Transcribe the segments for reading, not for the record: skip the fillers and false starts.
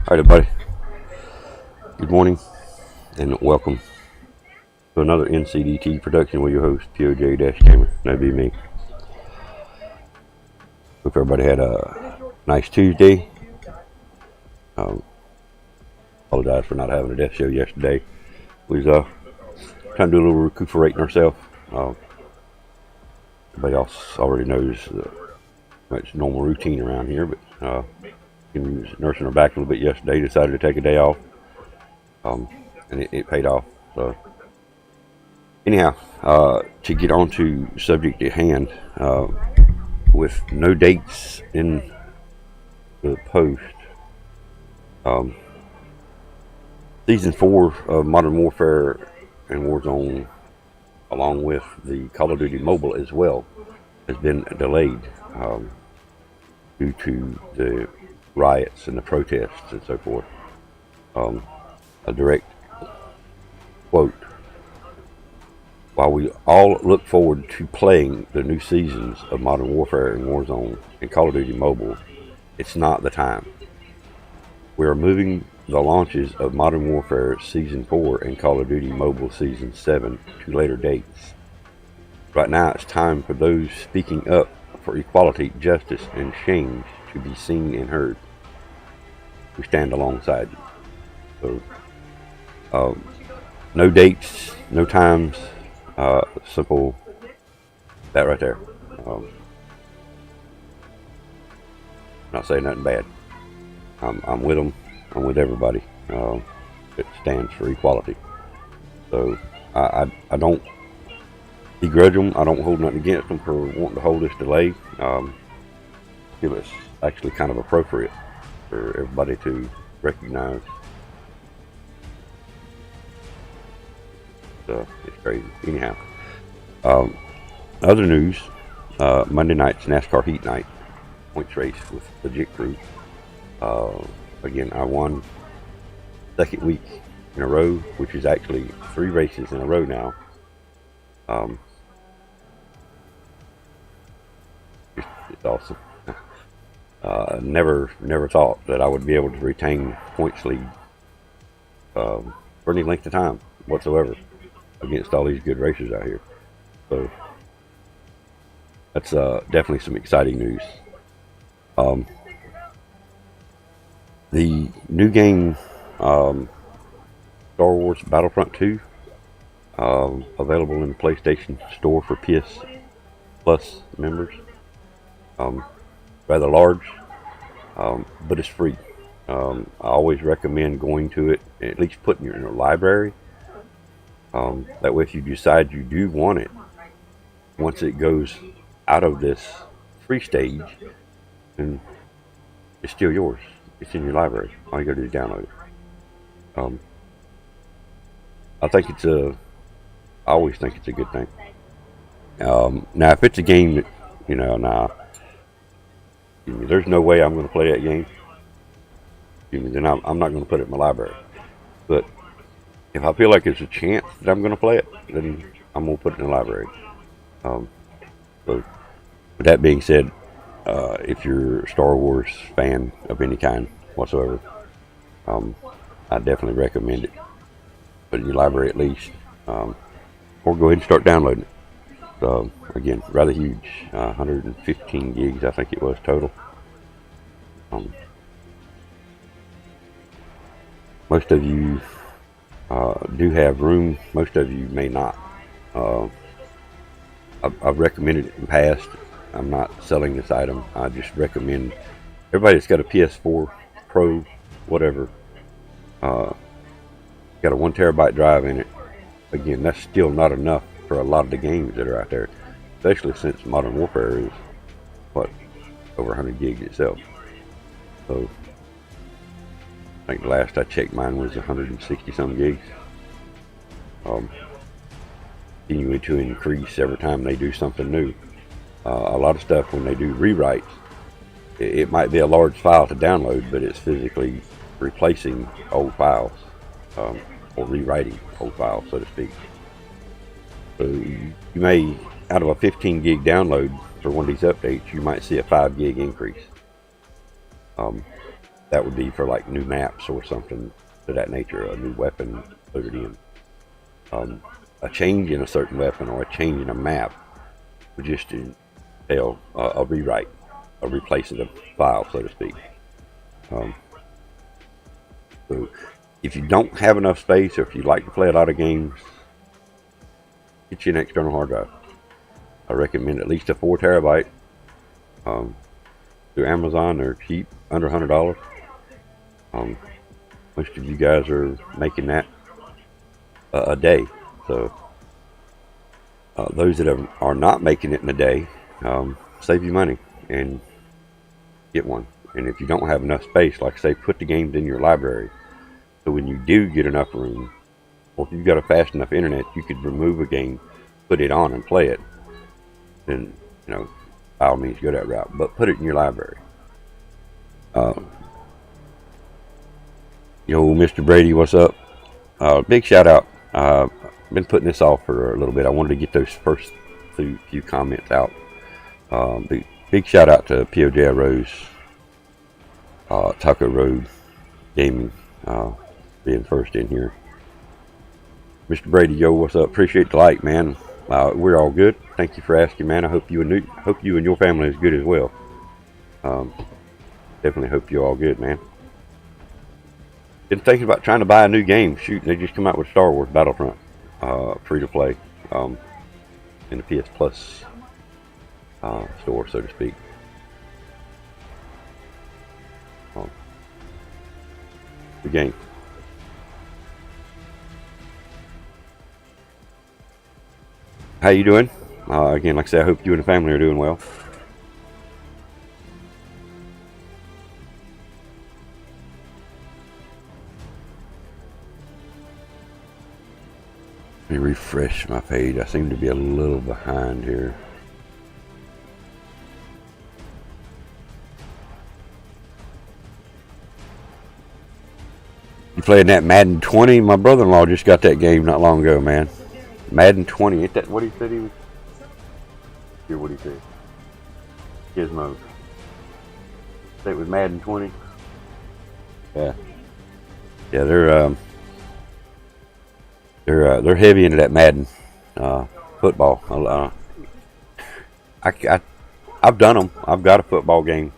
Alright everybody, good morning and welcome to another NCDT production with your host PoJ-Gamer. That'd be me. Hope everybody had a nice Tuesday. Apologize for not having a death show yesterday. We was trying to do a little recuperating ourselves. Everybody else already knows it's normal routine around here, but we was nursing her back a little bit yesterday. Decided to take a day off, and it paid off. So anyhow, to get on to subject at hand, with no dates in the post, Season 4 of Modern Warfare and Warzone, along with the Call of Duty Mobile as well, has been delayed due to the riots and the protests and so forth. A direct quote: "While we all look forward to playing the new seasons of Modern Warfare and Warzone and Call of Duty Mobile, it's not the time. We are moving the launches of Modern Warfare Season 4 and Call of Duty Mobile Season 7 to later dates. Right now it's time for those speaking up for equality, justice, and change to be seen and heard. We stand alongside you." So, no dates, no times, simple, that right there. Not saying nothing bad. I'm with them. I'm with everybody that stands for equality. So I don't begrudge them. I don't hold nothing against them for wanting to hold this delay. Feel it's actually kind of appropriate for everybody to recognize. It's crazy. Anyhow, other news: Monday night's NASCAR Heat Night points race with the JIT crew. Again, I won second week in a row, which is actually 3 races in a row now. It's awesome. Never thought that I would be able to retain points lead for any length of time whatsoever against all these good racers out here. So that's definitely some exciting news. The new game, Star Wars Battlefront 2, available in the PlayStation Store for PS Plus members. Rather large, but it's free. I always recommend going to it, at least putting it in a library. That way if you decide you do want it, once it goes out of this free stage, then it's still yours. It's in your library. All you gotta do is download it. I think I always think it's a good thing. Now if it's a game that, there's no way I'm going to play that game, then I'm not going to put it in my library. But if I feel like there's a chance that I'm going to play it, then I'm going to put it in the library. So with that being said, if you're a Star Wars fan of any kind whatsoever, I definitely recommend it. Put it in your library at least, or go ahead and start downloading it. So again, rather huge, 115 gigs I think it was total. Most of you do have room, most of you may not. I've recommended it in the past. I'm not selling this item. I just recommend everybody that's got a PS4 Pro, whatever, got a 1 terabyte drive in it. Again, that's still not enough for a lot of the games that are out there, especially since Modern Warfare is over 100 gigs itself. So I think the last I checked mine was 160 some gigs. Continuing to increase every time they do something new. A lot of stuff when they do rewrites, it might be a large file to download, but it's physically replacing old files, or rewriting old files, so to speak. So you may, out of a 15 gig download for one of these updates, you might see a 5 gig increase. That would be for like new maps or something to that nature, a new weapon loaded in. A change in a certain weapon or a change in a map would just entail a rewrite, a replace of the file, so to speak. So if you don't have enough space, or if you like to play a lot of games, get you an external hard drive. I recommend at least a 4 terabyte. Through Amazon, they're cheap, under $100. Most of you guys are making that a day. So those that are not making it in a day, save you money and get one. And if you don't have enough space, like I say, put the games in your library. So when you do get enough room, or if you've got a fast enough internet, you could remove a game, put it on and play it. Then, you know, by all means go that route. But put it in your library. Yo, Mr. Brady, what's up? Big shout out. I've been putting this off for a little bit. I wanted to get those first few comments out. Big shout out to PoJ Rose, Taco Road Gaming, being first in here. Mr. Brady, yo, what's up? Appreciate the like, man. We're all good. Thank you for asking, man. I hope you and your family is good as well. Definitely hope you're all good, man. Been thinking about trying to buy a new game. Shoot, they just come out with Star Wars Battlefront, free to play, in the PS Plus store, so to speak. The game. How you doing? Again, like I said, I hope you and the family are doing well. Let me refresh my page. I seem to be a little behind here. You playing that Madden 20? My brother-in-law just got that game not long ago, man. Madden 20. Ain't that what he said he was? Hear what he said. Gizmo. Say it was Madden 20. Yeah. Yeah, they're heavy into that Madden football. I've done them. I've got a football game.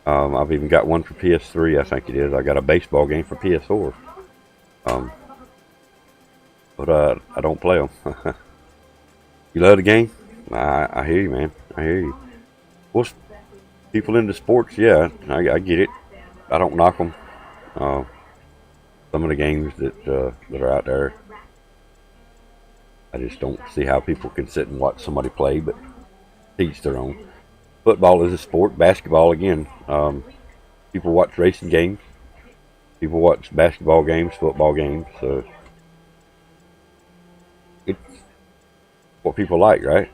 I've even got one for PS3, I think it is. I got a baseball game for PS4. But I don't play them. You love the game? I hear you, man. I hear you. Well, people into sports, yeah, I get it. I don't knock them. Some of the games that are out there, I just don't see how people can sit and watch somebody play, but each their own. Football is a sport. Basketball, again. People watch racing games. People watch basketball games, football games. So it's what people like, right?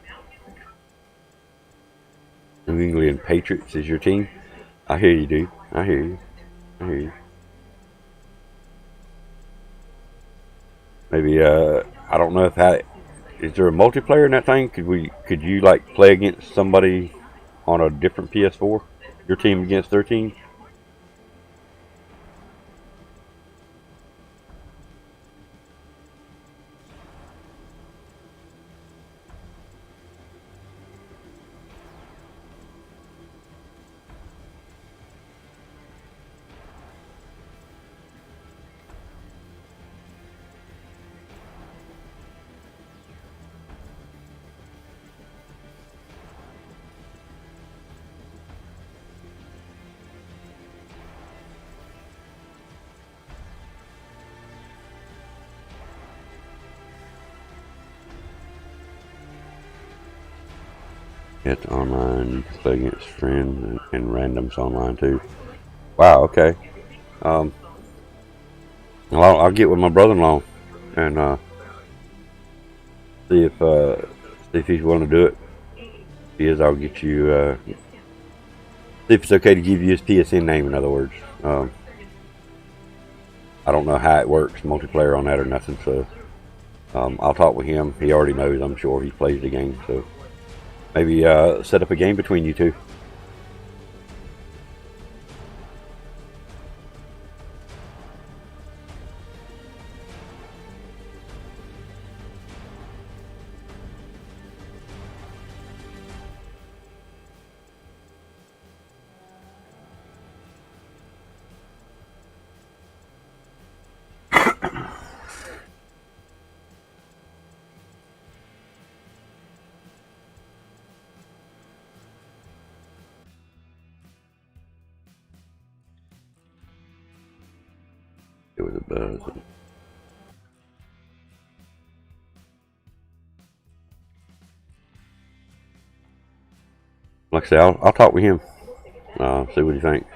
New England Patriots is your team. I hear you, dude. I hear you. I hear you. Maybe I don't know if is there a multiplayer in that thing? Could you like play against somebody on a different PS4? Your team against their team? It's online. You can play against friends and randoms online too. Wow. Okay. Well, I'll get with my brother-in-law and see if he's willing to do it. If he is, I'll get you. See if it's okay to give you his PSN name. In other words, I don't know how it works, multiplayer on that or nothing. So I'll talk with him. He already knows. I'm sure he plays the game. So. Maybe set up a game between you two. It was a buzz. Like I say, I'll talk with him. See what he thinks.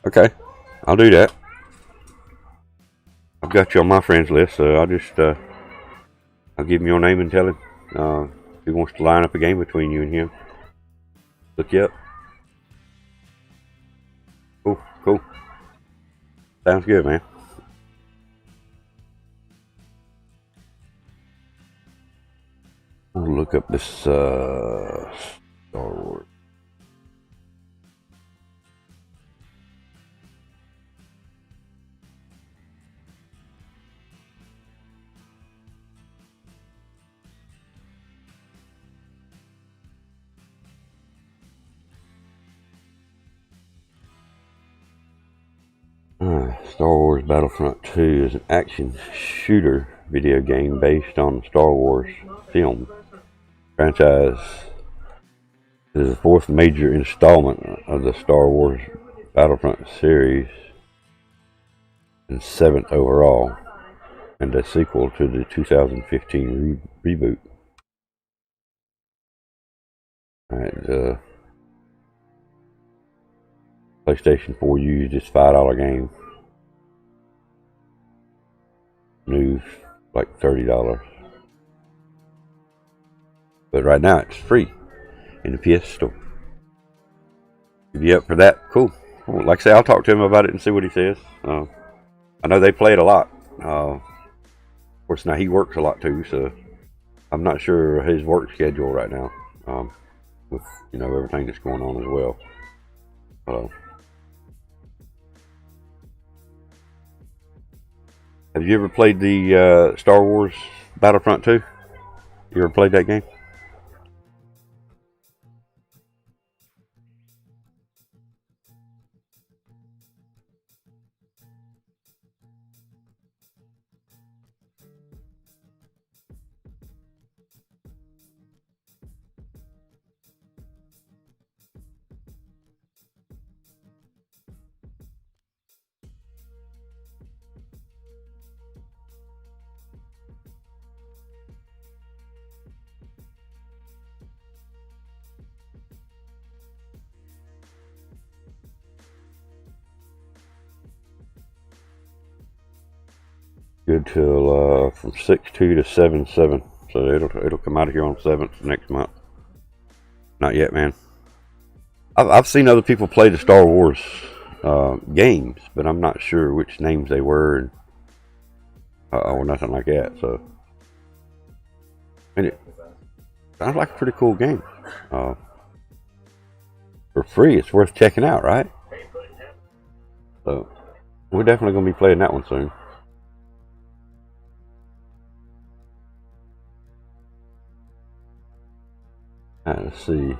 Okay, I'll do that. I've got you on my friends list, so I'll give him your name and tell him if he wants to line up a game between you and him. Look you up. Cool. Sounds good, man. I'll look up this Star Wars. Star Wars Battlefront 2 is an action shooter video game based on the Star Wars film franchise. It is the fourth major installment of the Star Wars Battlefront series and seventh overall, and a sequel to the 2015 reboot. Alright, PlayStation 4 used its $5 game. New, like $30. But right now it's free in the PS Store. If you up for that, cool. Like I say, I'll talk to him about it and see what he says. I know they play it a lot. Of course, now he works a lot too, so I'm not sure his work schedule right now. With everything that's going on as well. Have you ever played the Star Wars Battlefront 2? You ever played that game? Good till from 6/2 to 7/7, so it'll come out of here on 7th next month. Not yet, man. I've seen other people play the Star Wars games, but I'm not sure which names they were or nothing like that. So, and it sounds like a pretty cool game. For free, it's worth checking out, right? So, we're definitely going to be playing that one soon. Let's see.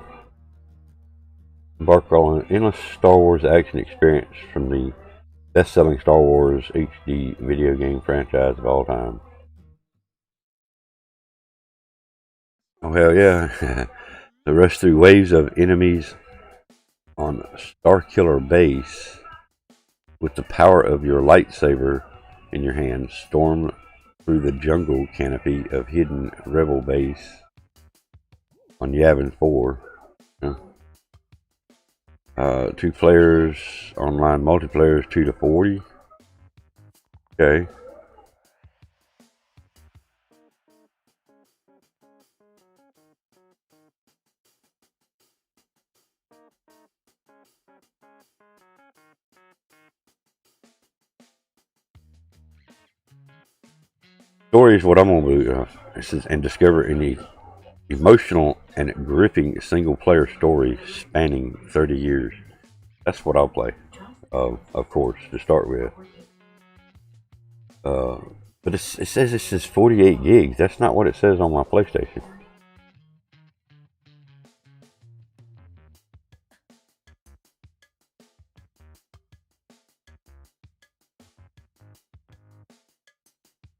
Embark on an endless Star Wars action experience from the best-selling Star Wars HD video game franchise of all time. Oh, hell yeah. To rush through waves of enemies on Starkiller Base with the power of your lightsaber in your hand. Storm through the jungle canopy of hidden Rebel Base on Yavin 4. 2 players, online multiplayer is 2 to 40. Okay. Story is what I'm gonna do. It says, and discover any emotional and gripping single-player story spanning 30 years. That's what I'll play, of course, to start with. But it says this is 48 gigs. That's not what it says on my PlayStation.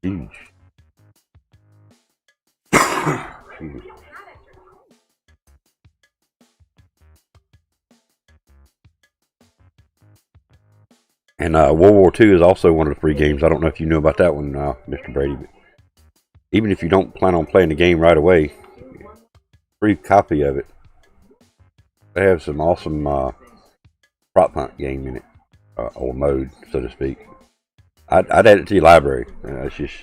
Huge. And World War II is also one of the free games. I don't know if you know about that one, Mr. Brady. But even if you don't plan on playing the game right away, free copy of it. They have some awesome prop hunt game in it, or mode, so to speak. I'd add it to your library. It's just,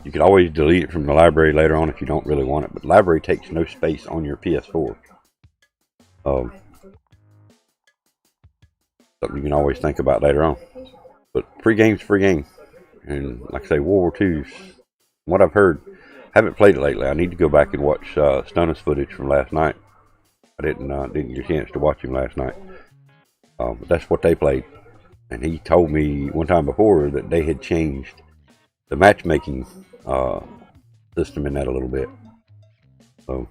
you could always delete it from the library later on if you don't really want it. But the library takes no space on your PS4. Something you can always think about later on. But free game's free game. And like I say, World War II's, what I've heard, haven't played it lately. I need to go back and watch Stunner's footage from last night. I didn't get a chance to watch him last night. But that's what they played. And he told me one time before that they had changed the matchmaking system in that a little bit. So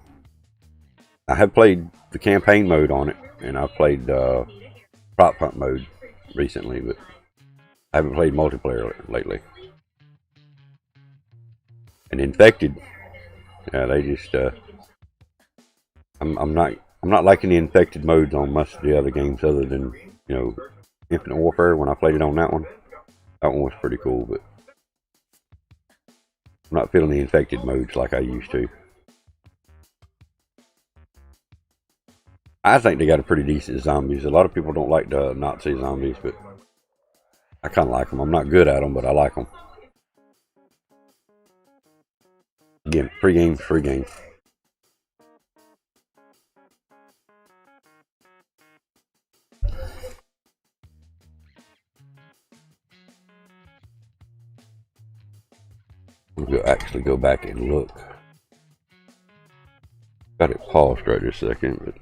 I have played the campaign mode on it, and I've played prop hunt mode recently, but I haven't played multiplayer lately. And Infected, yeah, they just I'm not liking the Infected modes on most of the other games, other than, you know, Infinite Warfare. When I played it on that one was pretty cool, but I'm not feeling the Infected modes like I used to. I think they got a pretty decent zombies. A lot of people don't like the Nazi zombies, but I kind of like them. I'm not good at them, but I like them. Again, free game, free game. We'll actually go back and look. Got it paused right this second, but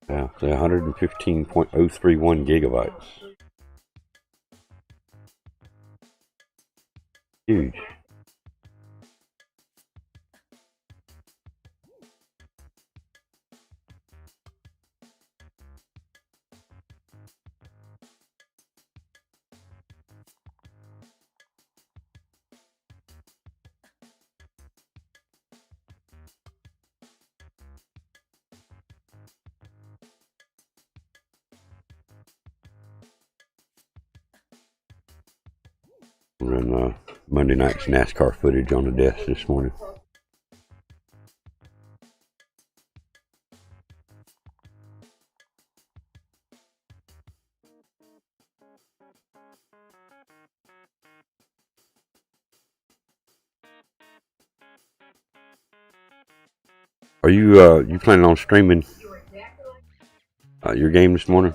yeah, it's 115.031 gigabytes. Huge. Run Monday night's NASCAR footage on the desk this morning. Are you planning on streaming your game this morning?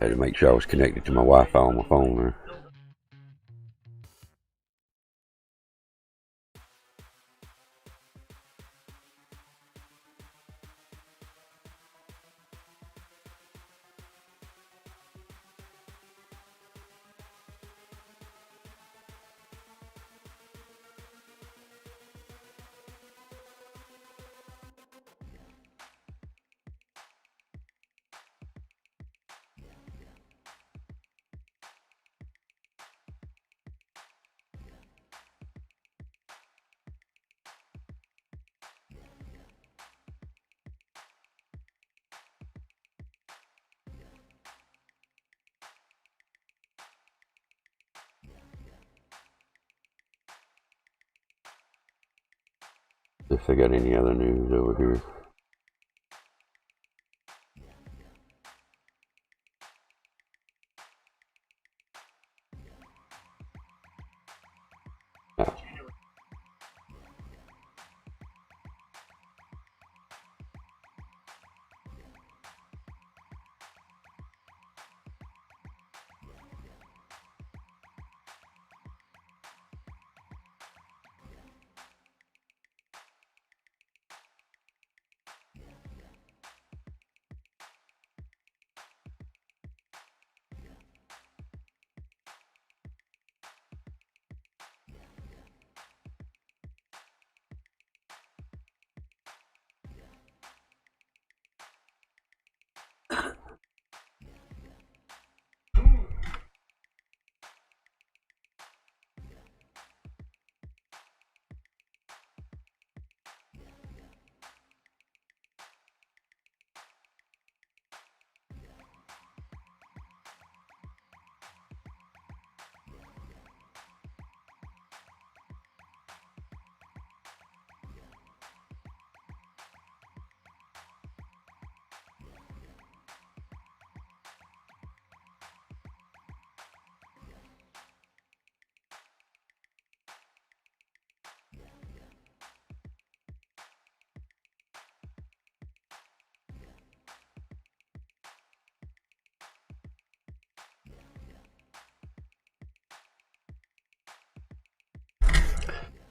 I had to make sure I was connected to my Wi-Fi on my phone there. If I got any other news over here. No.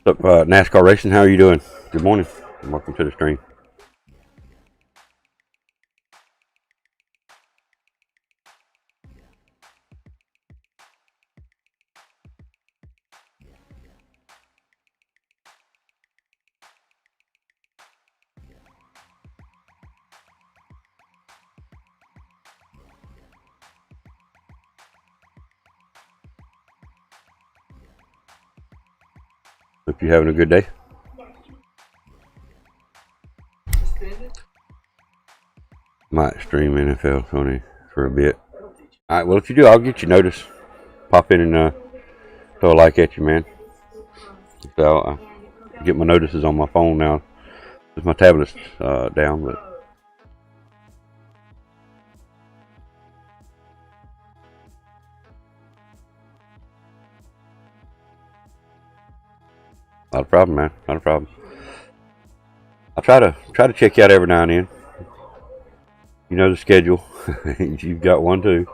What's up, NASCAR Racing? How are you doing? Good morning and welcome to the stream. Hope you're having a good day. Might stream NFL 20 for a bit. Alright, well, if you do, I'll get you notice. Pop in and throw a like at you, man. So I get my notices on my phone now. Because my tablet's down, but not a problem, man. Not a problem. I try to check you out every now and then. You know the schedule. You've got one too.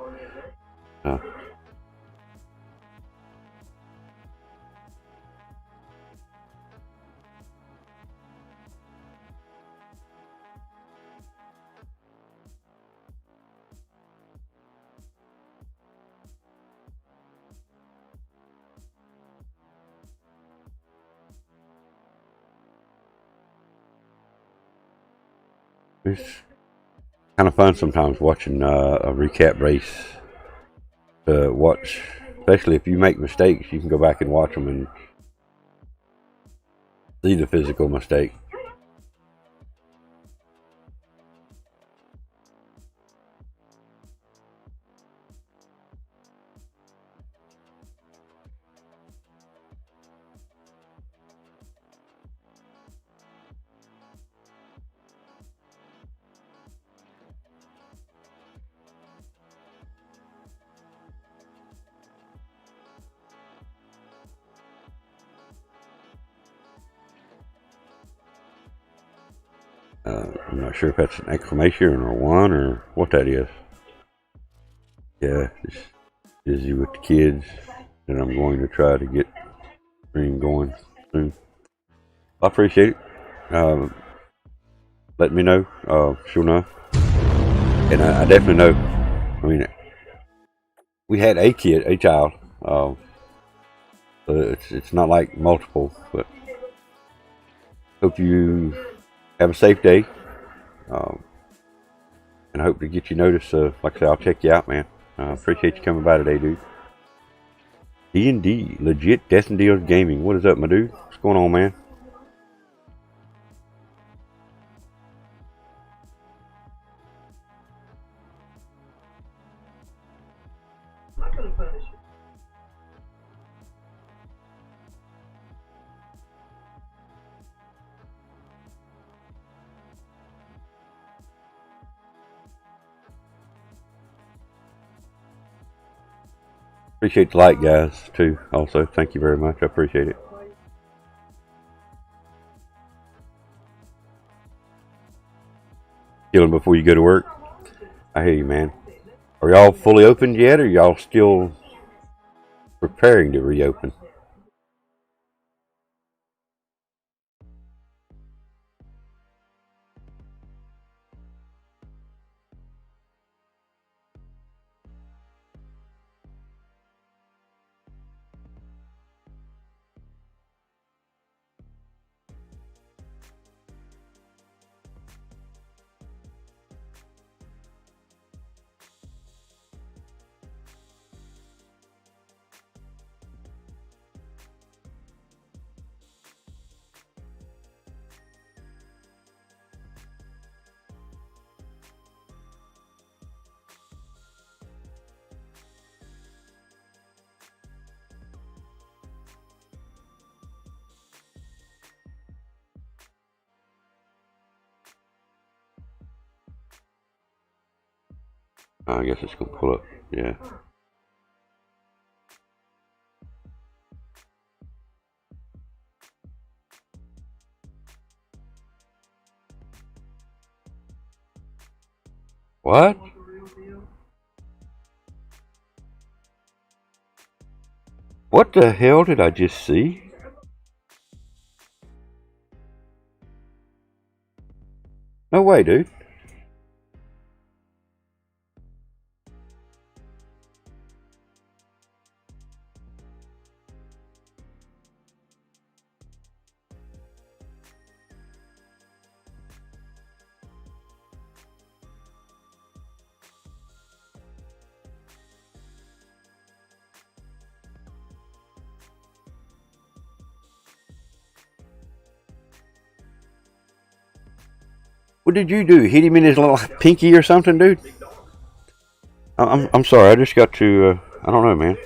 It's kind of fun sometimes watching a recap race to watch, especially if you make mistakes. You can go back and watch them and see the physical mistake. I'm not sure if that's an exclamation or one or what that is. Yeah, just busy with the kids, and I'm going to try to get stream going soon. I appreciate it. Let me know, sure enough. And I definitely know. I mean, we had a child. So it's not like multiple, but hope you have a safe day. And I hope to get you noticed. Like I said, I'll check you out, man. Appreciate you coming by today, dude. D&D, legit Death and Deals Gaming. What is up, my dude? What's going on, man? Appreciate the like, guys, too. Also, thank you very much. I appreciate it. Killing before you go to work. I hear you, man. Are y'all fully opened yet, or y'all still preparing to reopen? I guess it's gonna pull up. Yeah. What? What the hell did I just see? No way, dude. What did you do? Hit him in his little pinky or something, dude? I'm sorry. I just got to. I don't know, man.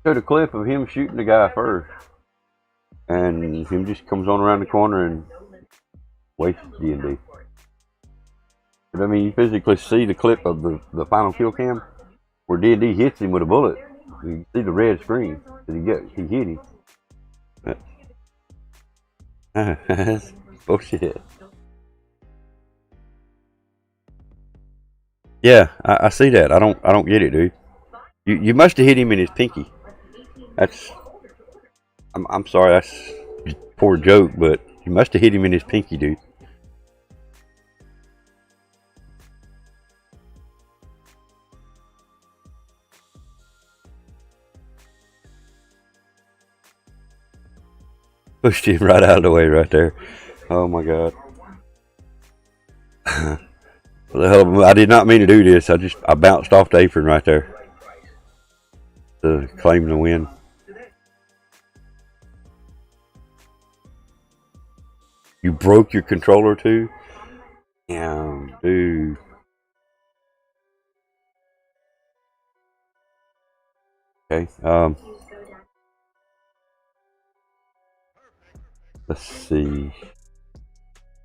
Showed a clip of him shooting the guy first, and him just comes on around the corner and wastes D&D. But I mean, you physically see the clip of the final kill cam where D&D hits him with a bullet. You see the red screen that he hit him. That's bullshit. Yeah, I see that. I don't get it, dude. You must have hit him in his pinky. That's. I'm sorry. That's a poor joke, but you must have hit him in his pinky, dude. Pushed him right out of the way right there. Oh my god. Well, the hell of I did not mean to do this. I bounced off the apron right there to claim the win. You broke your controller too? Damn, dude. Okay. Let's see.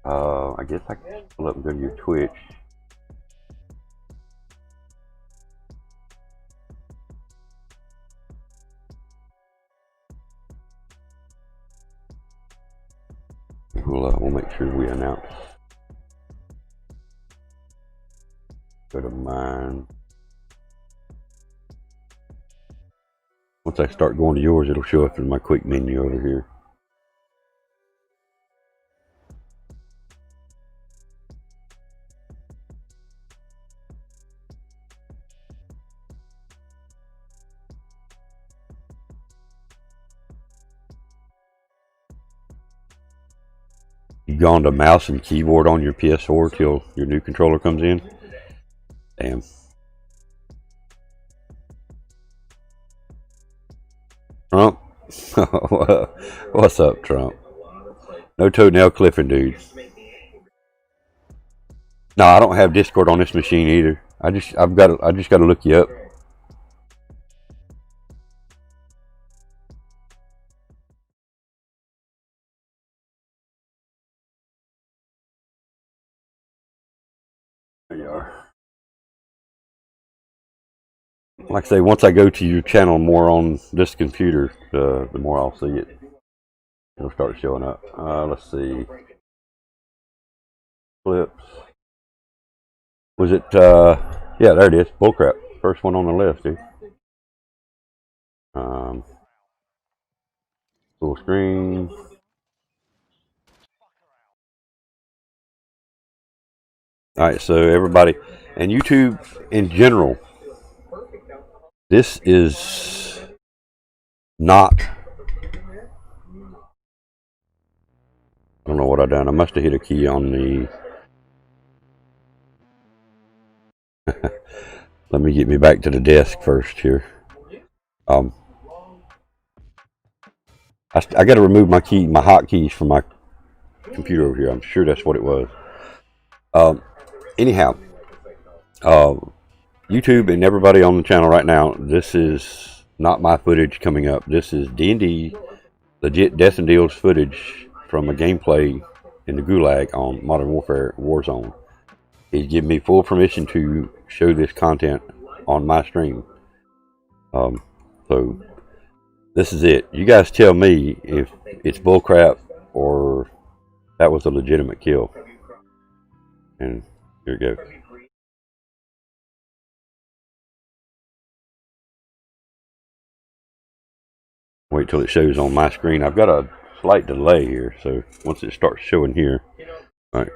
I guess I can pull up and go to your Twitch. We'll make sure we announce. Go to mine. Once I start going to yours, it'll show up in my quick menu over here. You gone to mouse and keyboard on your PS4 till your new controller comes in? Damn. Trump? What's up, Trump? No toenail clipping, dude. No, I don't have Discord on this machine either. I just got to look you up. Like I say, once I go to your channel more on this computer, the more I'll see it. It'll start showing up. Let's see. Clips. Was it, yeah, there it is. Bullcrap. First one on the list, dude. Full screen. Alright, so everybody, and YouTube in general, this is not, I don't know what I done. I must have hit a key on the, let me get me back to the desk first here. I got to remove my hotkeys from my computer over here. I'm sure that's what it was. Anyhow, YouTube and everybody on the channel right now, this is not my footage coming up. This is D&D, legit Death and Deals footage from a gameplay in the Gulag on Modern Warfare Warzone. He's given me full permission to show this content on my stream. So this is it. You guys tell me if it's bullcrap or that was a legitimate kill. And here it goes. Wait till it shows on my screen. I've got a slight delay here, so once it starts showing here. All right.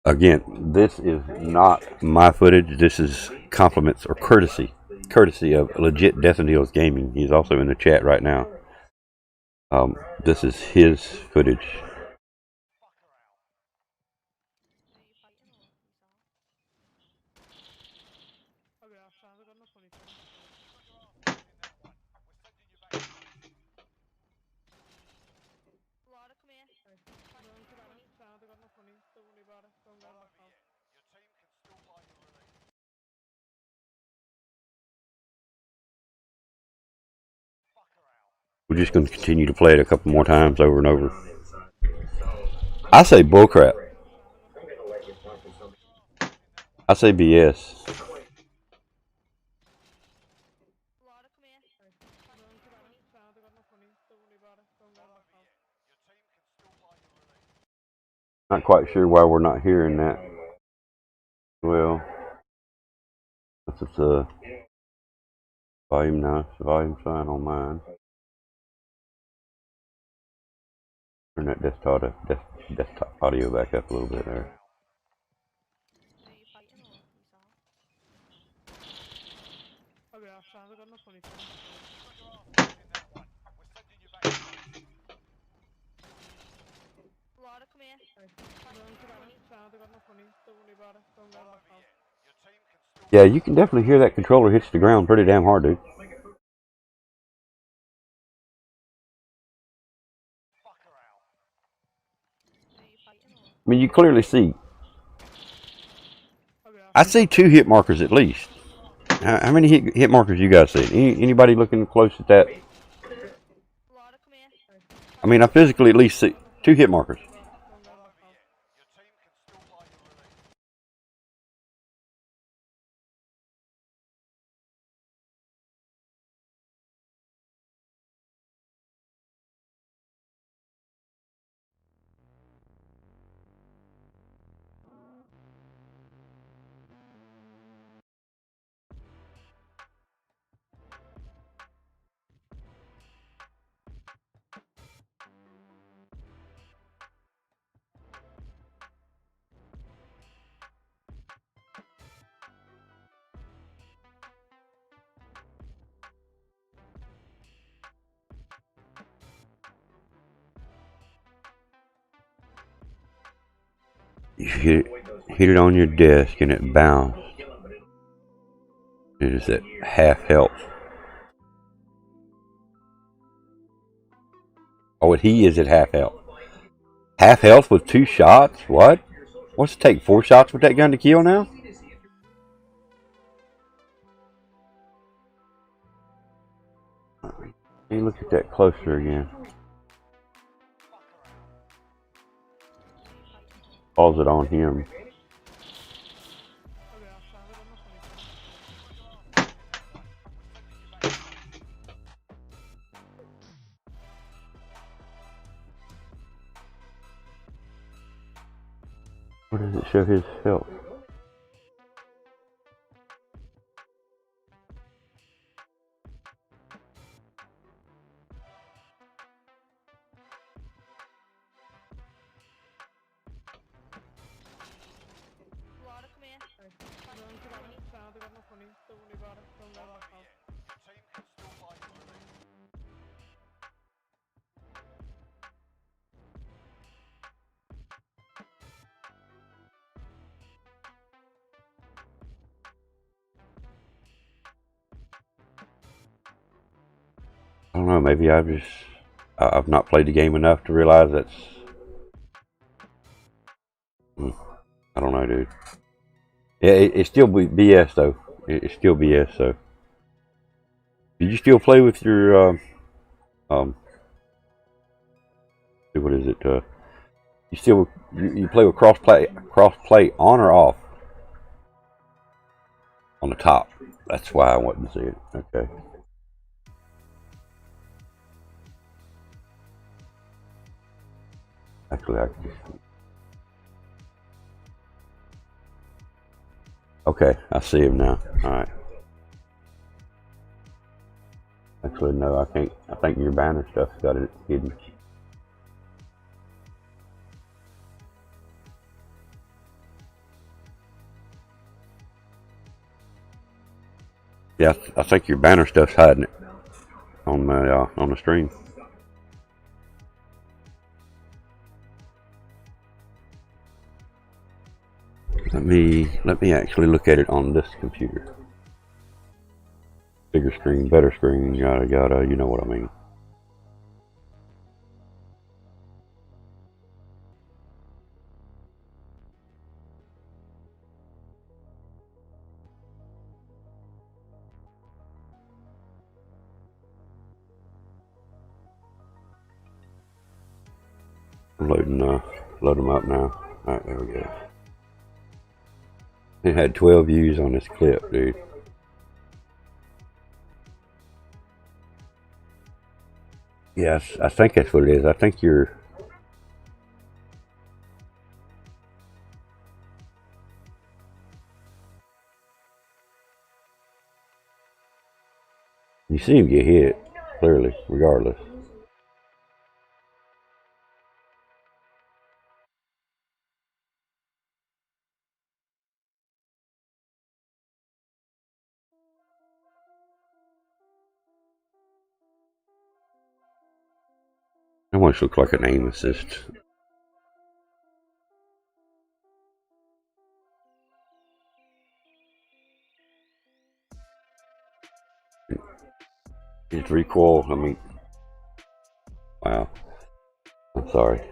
Again, this is not my footage. This is compliments or courtesy of legit Death and Deals Gaming. He's also in the chat right now. This is his footage. We're just going to continue to play it a couple more times over and over. I say bullcrap. I say BS. Not quite sure why we're not hearing that. Well, that's a volume now. Volume sign on mine. Turn that desktop audio back up a little bit there. Yeah, you can definitely hear that controller hits the ground pretty damn hard, dude. I mean, you clearly see. I see 2 hit markers at least. How many hit markers you guys see? Anybody looking close at that? I mean, I physically at least see 2 hit markers. You hit it on your desk and it bounced. It is at half health. Oh, and he is at half health. Half health with 2 shots? What? What's it take? 4 shots with that gun to kill now? Let me look at that closer again. Pause it on him. does it show his health? I don't know, maybe I've not played the game enough to realize that's... I don't know, dude. Yeah, it's still BS, though. It's still BS, so... Did you still play with your, what is it, you play with cross-play on or off? On the top. That's why I wanted to see it. Okay. Actually, okay, I see him now. Alright. Actually, no, I can't. I think your banner stuff's got it hidden. Yeah, I think your banner stuff's hiding it on the stream. Let me actually look at it on this computer. Bigger screen, better screen, yada yada. You know what I mean. I'm load them up now. Alright, there we go. It had 12 views on this clip, dude. Yes, I think that's what it is. I think you see him get hit, clearly, regardless. That one looks like an aim assist. It's recoil, I mean, wow. I'm sorry.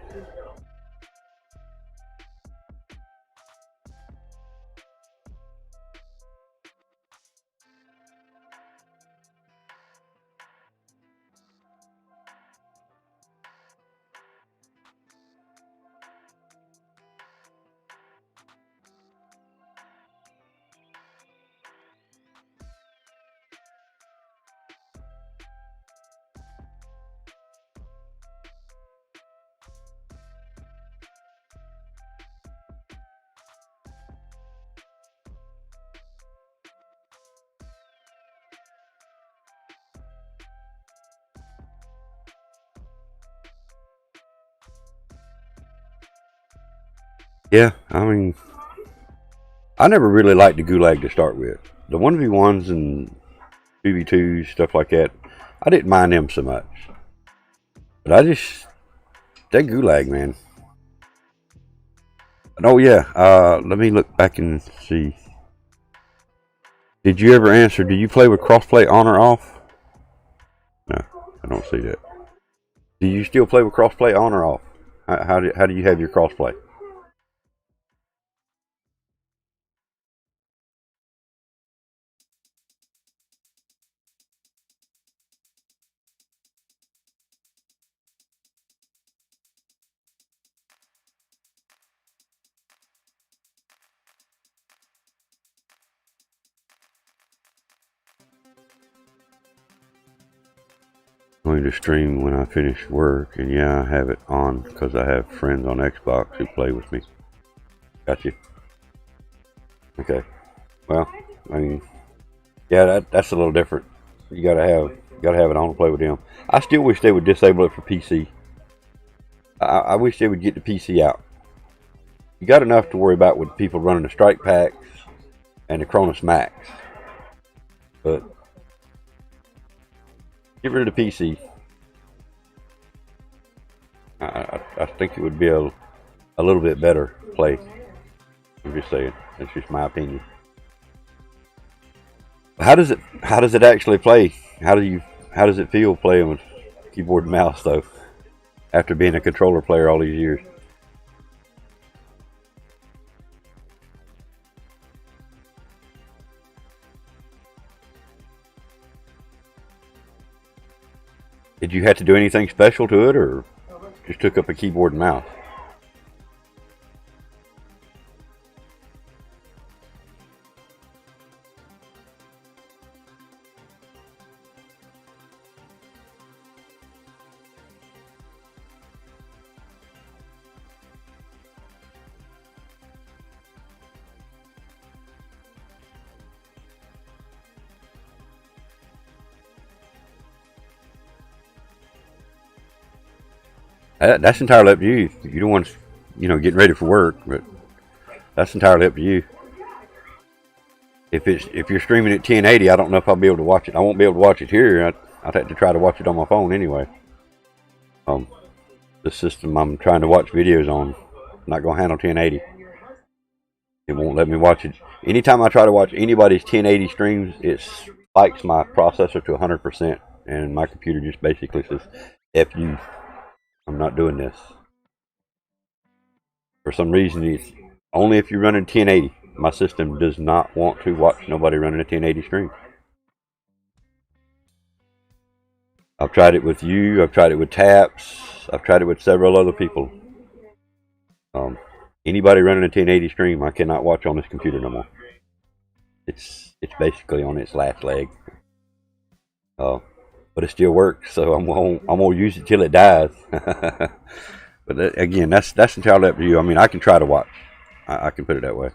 Yeah, I mean, I never really liked the Gulag to start with. The 1v1s and 2v2s, stuff like that, I didn't mind them so much. But that Gulag, man. Oh yeah, let me look back and see. Did you ever answer, do you play with crossplay on or off? No, I don't see that. Do you still play with crossplay on or off? How do you have your crossplay? Going to stream when I finish work, and yeah, I have it on because I have friends on Xbox who play with me. Got you. Okay. Well, I mean, yeah, that's a little different. You gotta have it on to play with them. I still wish they would disable it for PC. I wish they would get the PC out. You got enough to worry about with people running the Strike Packs and the Cronus Max, but get rid of the PC. I think it would be a little bit better play. I'm just saying. That's just my opinion. How does it actually play? How does it feel playing with keyboard and mouse though? After being a controller player all these years. Did you have to do anything special to it, or just took up a keyboard and mouse? That's entirely up to you. You don't want, getting ready for work, but that's entirely up to you. If you're streaming at 1080, I don't know if I'll be able to watch it. I won't be able to watch it here. I'd have to try to watch it on my phone anyway. The system I'm trying to watch videos on, I'm not gonna handle 1080. It won't let me watch it. Anytime I try to watch anybody's 1080 streams, it spikes my processor to 100%, and my computer just basically says, "F you. I'm not doing this." For some reason, it's only if you're running 1080. My system does not want to watch nobody running a 1080 stream. I've tried it with you. I've tried it with Taps. I've tried it with several other people. Anybody running a 1080 stream, I cannot watch on this computer no more. It's basically on its last leg. But it still works, so I'm gonna use it till it dies. But again, that's entirely up to you. I mean, I can try to watch. I can put it that way.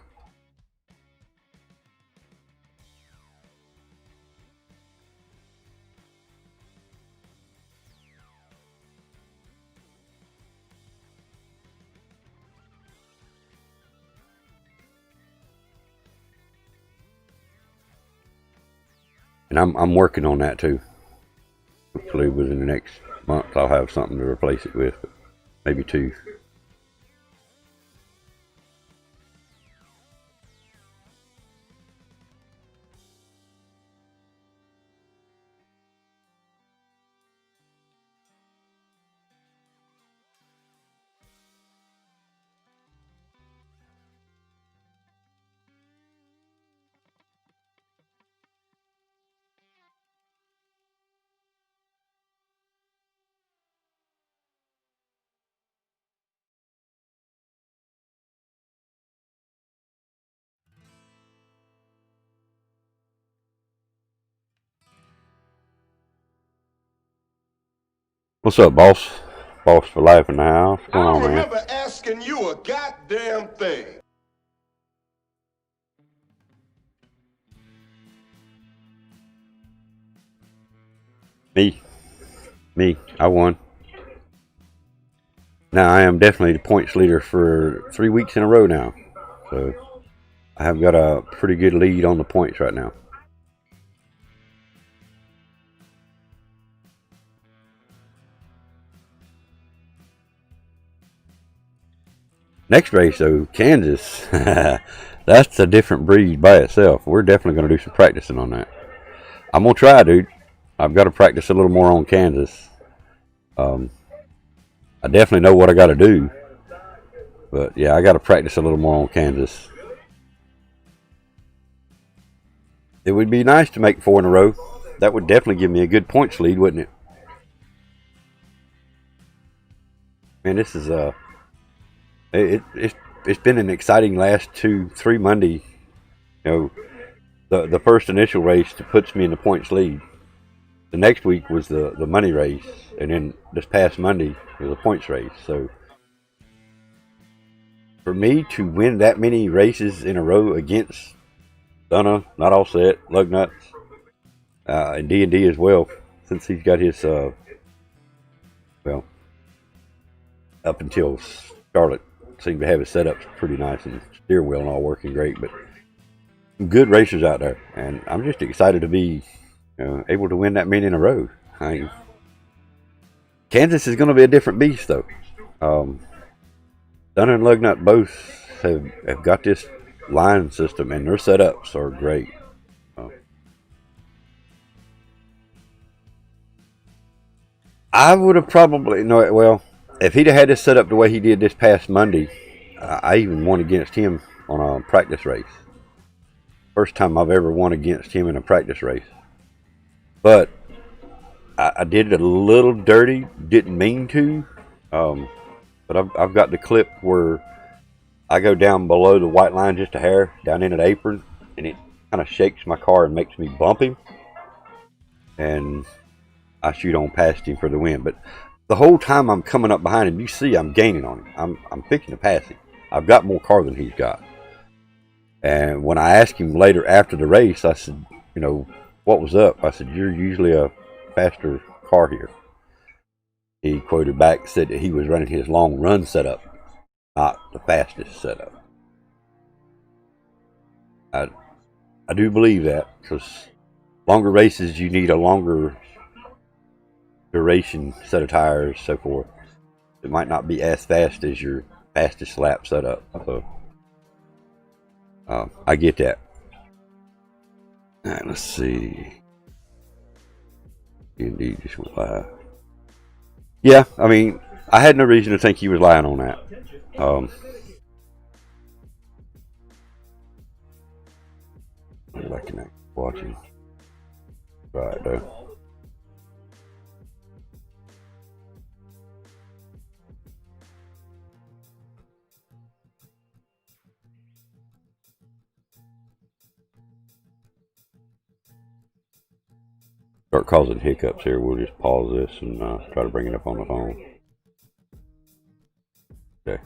And I'm working on that too. Hopefully within the next month I'll have something to replace it with. Maybe 2. What's up, boss? Boss for life in the house. What's going on, man? I don't remember asking you a goddamn thing. Me. I won. Now I am definitely the points leader for 3 weeks in a row now. So I have got a pretty good lead on the points right now. Next race, though, Kansas. That's a different breed by itself. We're definitely going to do some practicing on that. I'm going to try, dude. I've got to practice a little more on Kansas. I definitely know what I got to do. But, yeah, I got to practice a little more on Kansas. It would be nice to make 4 in a row. That would definitely give me a good points lead, wouldn't it? Man, this is... It's been an exciting last 2-3 Monday. The first initial race that puts me in the points lead. The next week was the money race, and then this past Monday was a points race. So for me to win that many races in a row against Stunna, Not All Set, Lug Nuts, and D&D as well, since he's got his, well, up until Charlotte, seemed to have his setups pretty nice and steering wheel and all working great, but some good racers out there, and I'm just excited to be able to win that many in a row. Kansas is going to be a different beast, though. Stunna and Lugnut both have got this line system, and their setups are great. I would have probably well, if he'd have had this set up the way he did this past Monday. I even won against him on a practice race. First time I've ever won against him in a practice race. But I did it a little dirty. Didn't mean to. But I've got the clip where I go down below the white line just a hair, down into the apron, and it kind of shakes my car and makes me bump him. And I shoot on past him for the win. But the whole time I'm coming up behind him, you see I'm gaining on him. I'm fixing to pass him. I've got more car than he's got. And when I asked him later after the race, I said, what was up? I said, you're usually a faster car here. He quoted back, said that he was running his long run setup, not the fastest setup. I do believe that, because longer races, you need a longer duration set of tires, so forth. It might not be as fast as your fastest lap setup. So I get that. All right, let's see. Indeed, just went live. Yeah, I mean, I had no reason to think he was lying on that. I can watch him. Right though. Start causing hiccups here. We'll just pause this and try to bring it up on the phone. Okay.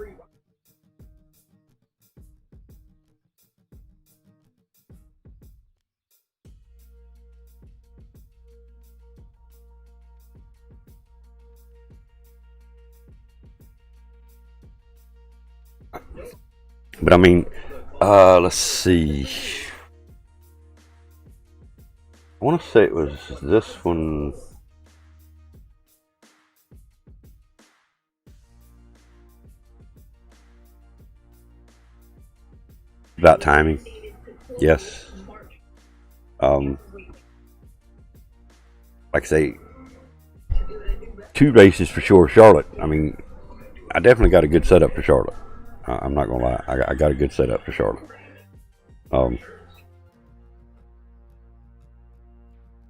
But I mean, let's see. I want to say it was this one. About timing. Yes. Like I say, 2 races for sure. Charlotte. I mean, I definitely got a good setup for Charlotte. I'm not gonna lie. I got a good setup for Charlotte.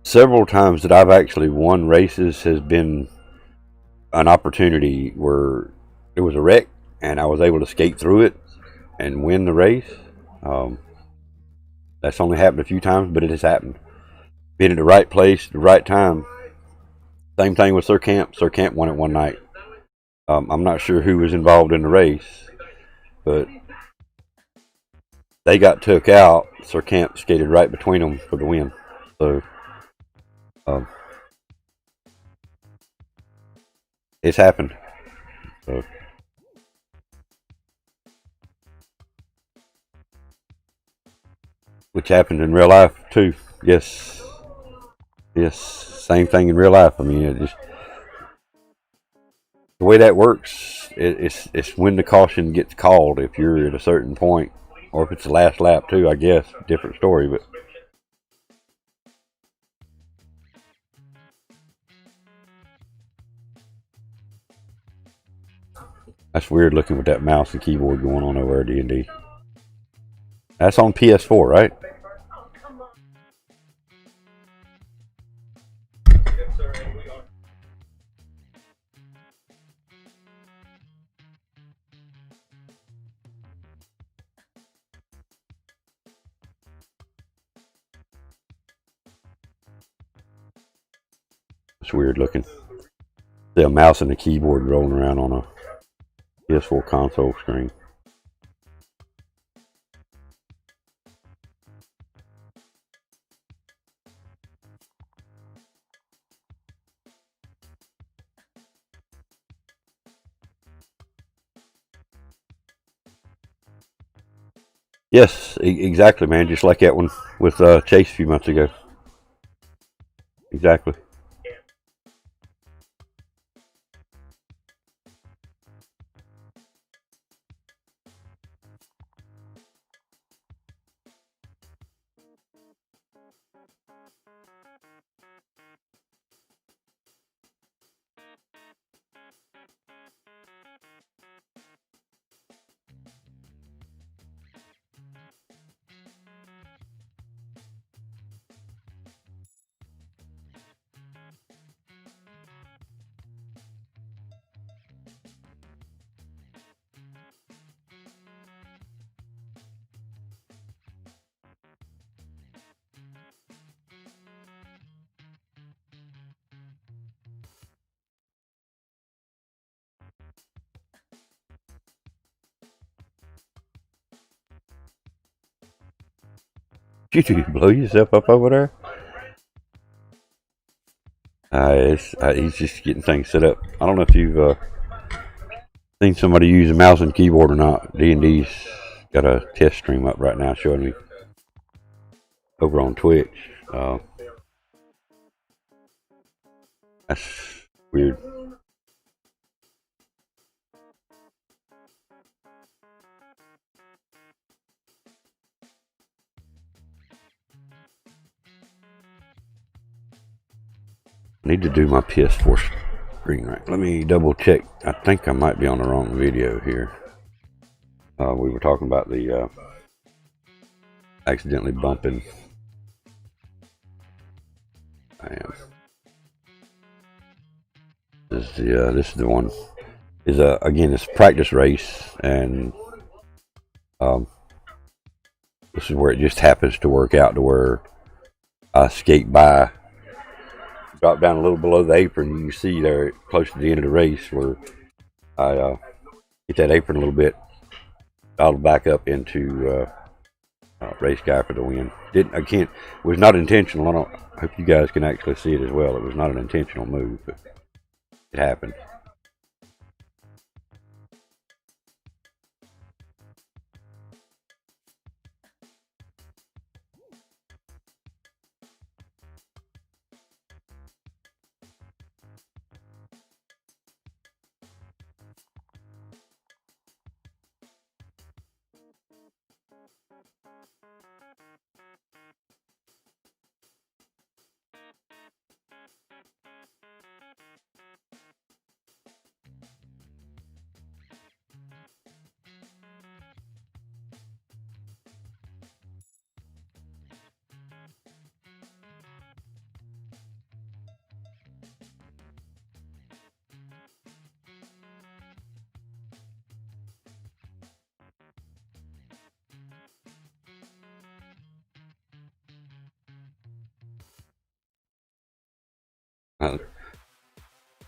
Several times that I've actually won races has been an opportunity where it was a wreck and I was able to skate through it and win the race. That's only happened a few times, but it has happened. Being at the right place, the right time. Same thing with Sir Camp. Sir Camp won it one night. I'm not sure who was involved in the race, but they got took out. Sir Camp skated right between them for the win. So it's happened. So, which happened in real life too. Yes, same thing in real life. I mean, it just the way that works. It's when the caution gets called. If you're at a certain point, or if it's the last lap too. I guess different story, but. That's weird looking with that mouse and keyboard going on over at D&D. That's on PS4, right? It's weird looking. See a mouse and a keyboard rolling around on a PS4 console screen. Yes, exactly, man. Just like that one with Chase a few months ago. Exactly. Did you blow yourself up over there? He's just getting things set up. I don't know if you've seen somebody use a mouse and keyboard or not. D&D's got a test stream up right now showing me over on Twitch. That's weird. I need to do my PS4 screen right. Let me double check. I think I might be on the wrong video here. We were talking about the accidentally bumping. I am. This is the one. Is again, it's a practice race, and this is where it just happens to work out to where I skate by, drop down a little below the apron. You can see there close to the end of the race where I get that apron a little bit, dial back up into race guy for the win. It was not intentional. I hope you guys can actually see it as well. It was not an intentional move, but it happened.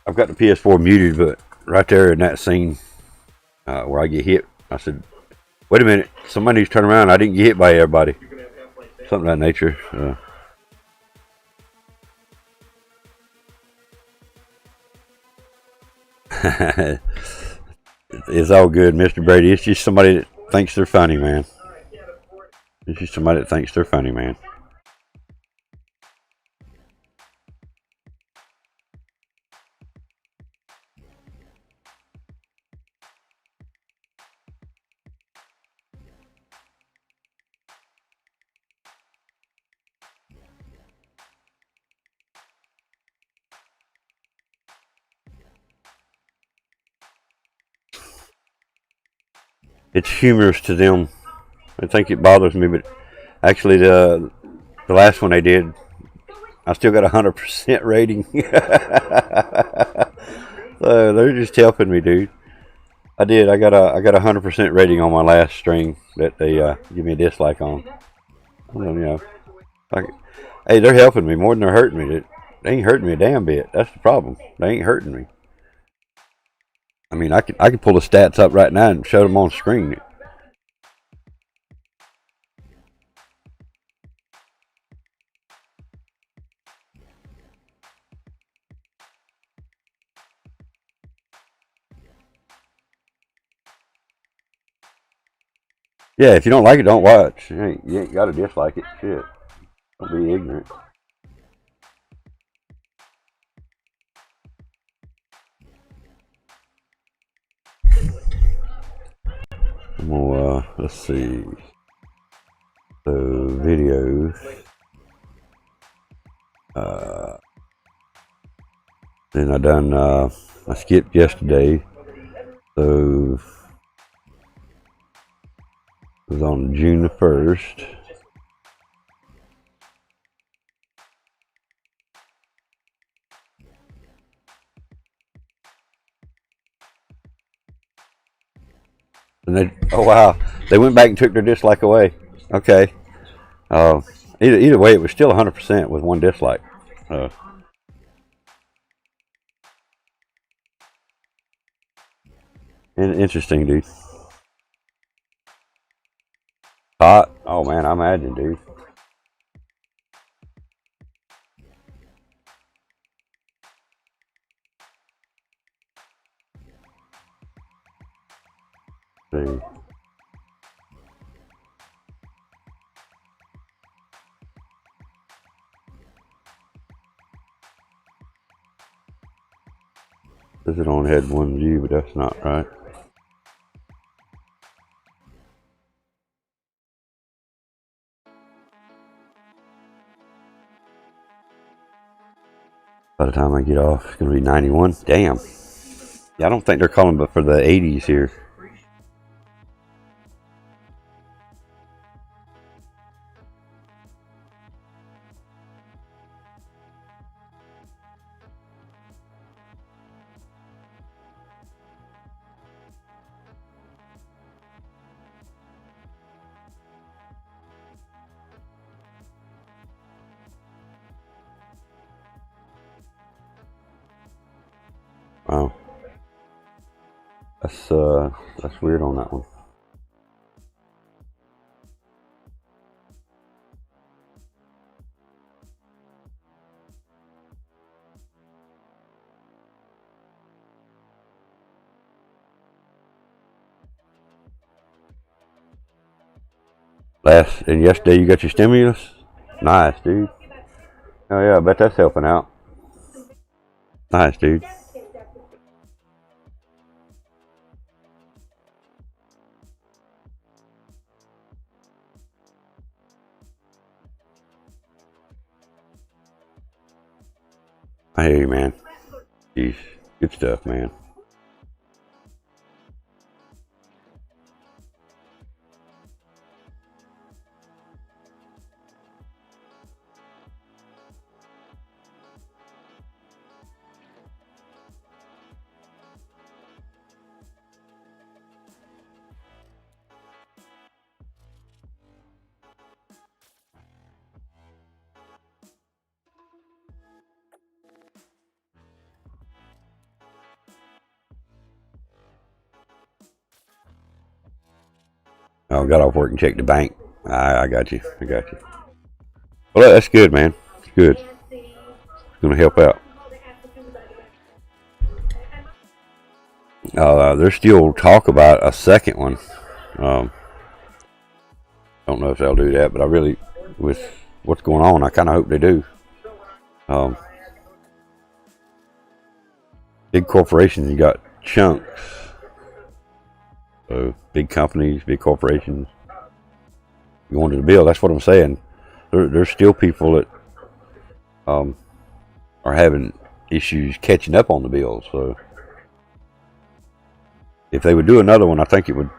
I've got the PS4 muted, but right there in that scene where I get hit, I said, "Wait a minute! Somebody needs to turn around. I didn't get hit by everybody." Something of that nature. It's all good, Mr. Brady. It's just somebody that thinks they're funny, man. It's just somebody that thinks they're funny, man. It's humorous to them. I think it bothers me, but actually, the last one they did, I still got 100% rating. So they're just helping me, dude. I did. I got a 100% rating on my last string that they give me a dislike on. Like, hey, they're helping me more than they're hurting me. They ain't hurting me a damn bit. That's the problem. They ain't hurting me. I mean, I could pull the stats up right now and show them on screen. Yeah, if you don't like it, don't watch. You ain't got to dislike it. Shit. Don't be ignorant. I'm gonna, let's see. So, videos. Then I skipped yesterday. So, it was on June the 1st. And oh wow, they went back and took their dislike away. Okay. Uh, either way, it was still 100% with one dislike. Uh, Interesting, dude. Hot? Oh man, I imagine, dude. See. This is on head one view, but that's not right. By the time I get off, it's gonna be 91. Damn. Yeah, I don't think they're calling but for the 80s here. Wow. That's weird on that one. And yesterday you got your stimulus? Nice, dude. Oh yeah, I bet that's helping out. Nice, dude. I hear you, man. Jeez. Good stuff, man. Oh, got off work and checked the bank. I got you. I got you. Well, that's good, man. It's good. It's going to help out. There's still talk about a second one. Don't know if they'll do that, but I really, with what's going on, I kind of hope they do. Big corporations, you got chunks. So big companies, big corporations going to the bill. That's what I'm saying. There's still people that are having issues catching up on the bills. So if they would do another one, I think it would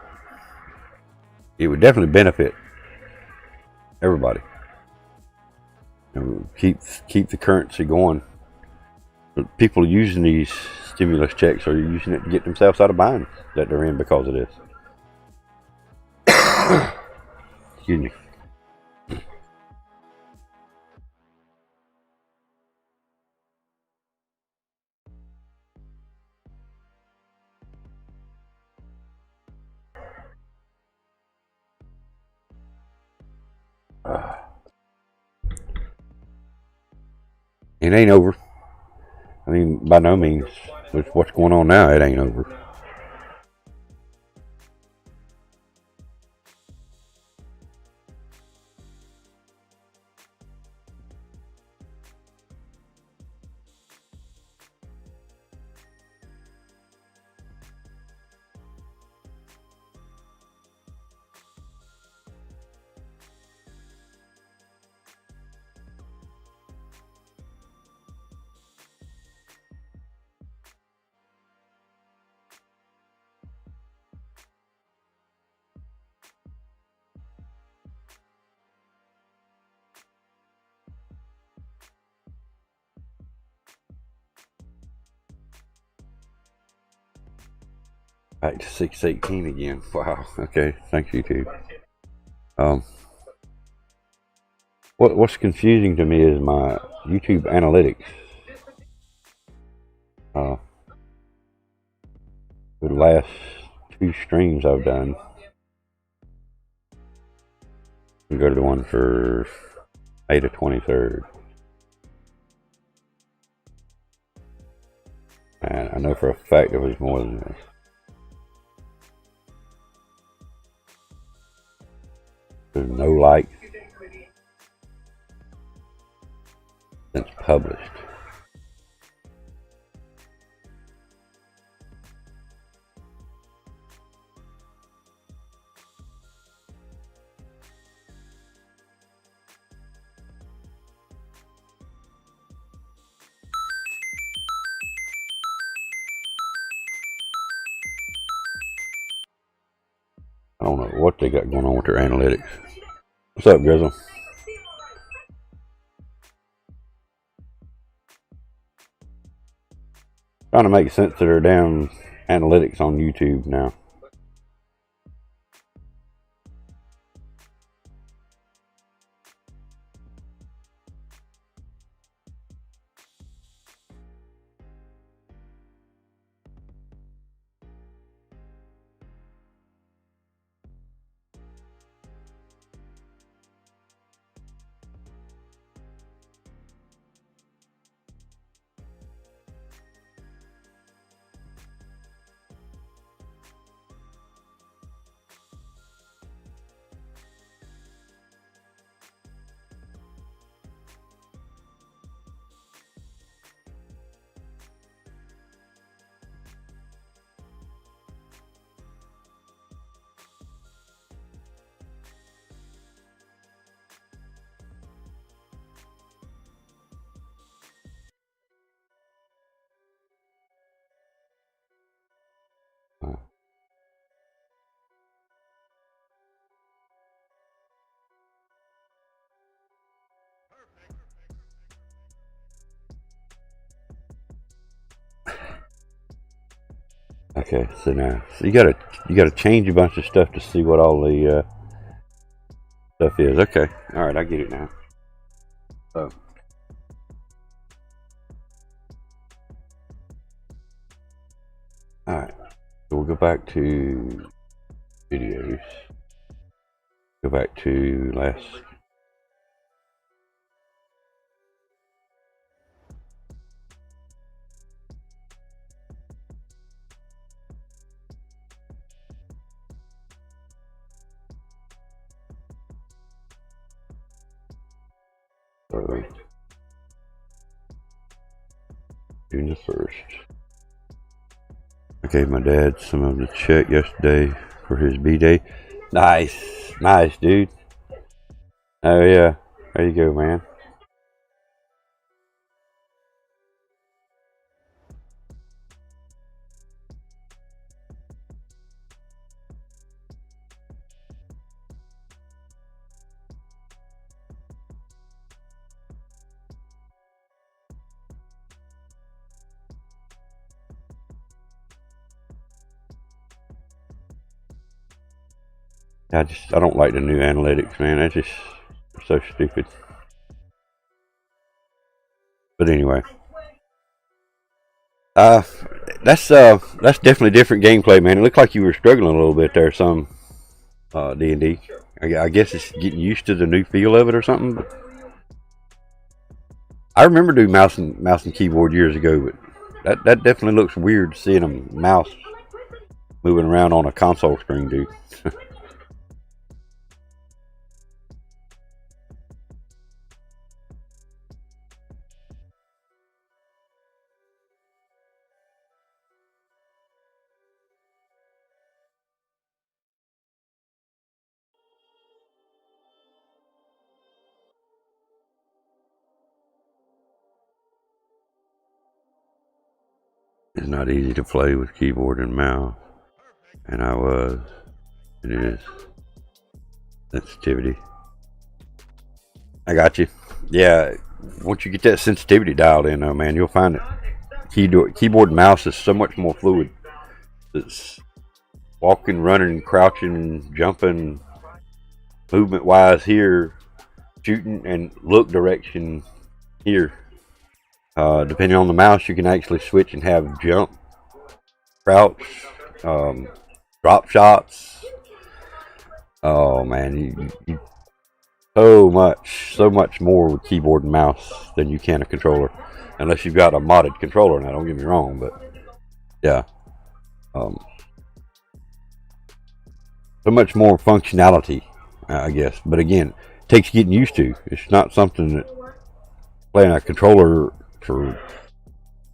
definitely benefit everybody. Keep the currency going. But people using these stimulus checks are using it to get themselves out of binds that they're in because of this. Excuse me. It ain't over. I mean, by no means. With what's going on now, it ain't over. Back to 618 again. Wow. Okay. Thanks, YouTube. What's confusing to me is my YouTube analytics. The last 2 streams I've done. We go to the one for May the 23rd. And I know for a fact it was more than this. There's no likes since published. I don't know what they got going on with their analytics. What's up, Grizzle? Trying to make sense of their damn analytics on YouTube now. Okay, so now you gotta change a bunch of stuff to see what all the stuff is. Okay, all right, I get it now. So all right, so we'll go back to videos. Go back to last. June the 1st. I gave my dad some of the check yesterday for his B-Day. Nice, nice, dude. Oh yeah, there you go, man. I don't like the new analytics, man. That's just so stupid. But anyway, that's definitely different gameplay, man. It looked like you were struggling a little bit there, some D&D. I guess it's getting used to the new feel of it or something. But I remember doing mouse and keyboard years ago, but that definitely looks weird seeing a mouse moving around on a console screen, dude. It's not easy to play with keyboard and mouse, and it is. Sensitivity. I got you. Yeah, once you get that sensitivity dialed in, though, man, you'll find that keyboard and mouse is so much more fluid. walking, running, crouching, jumping, movement wise here, shooting, and look direction here. Depending on the mouse, you can actually switch and have jump, crouch, drop shots. Oh man, you so much more with keyboard and mouse than you can a controller, unless you've got a modded controller. Now, don't get me wrong, but yeah, so much more functionality, I guess. But again, it takes getting used to. It's not something that playing a controller for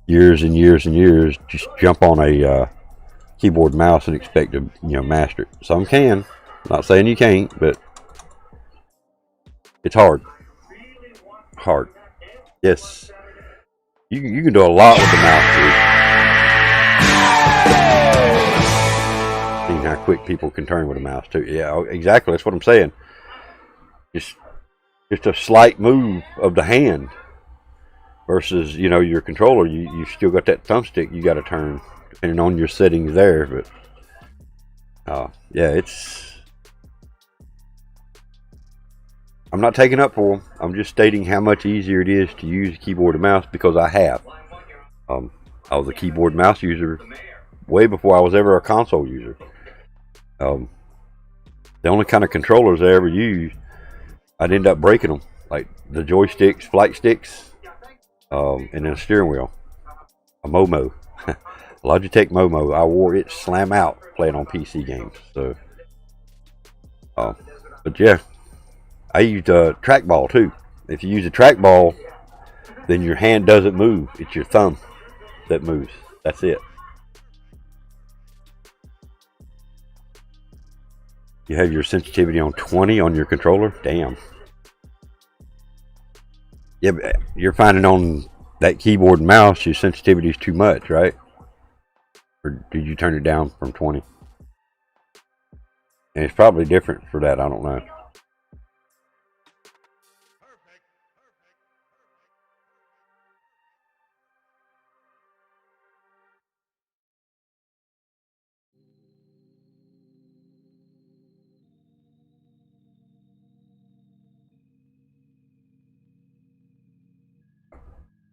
years and years and years, just jump on a keyboard and mouse and expect to master it. Some can. I'm not saying you can't, but it's hard. Hard. Yes. You can do a lot with the mouse too. Seeing how quick people can turn with a mouse too. Yeah, exactly. That's what I'm saying. Just a slight move of the hand versus your controller. You still got that thumbstick you got to turn depending on your settings there. But yeah, I'm not taking up for them. I'm just stating how much easier it is to use keyboard and mouse because I have. I was a keyboard and mouse user way before I was ever a console user. The only kind of controllers I ever used, I'd end up breaking them, like the joysticks, flight sticks, and then a steering wheel, a Momo, Logitech Momo. I wore it slam out playing on PC games. So, but yeah. I used a trackball too. If you use a trackball, then your hand doesn't move. It's your thumb that moves. That's it. You have your sensitivity on 20 on your controller? Damn. Yeah, but you're finding on that keyboard and mouse your sensitivity is too much, right? Or did you turn it down from 20? And it's probably different for that. I don't know.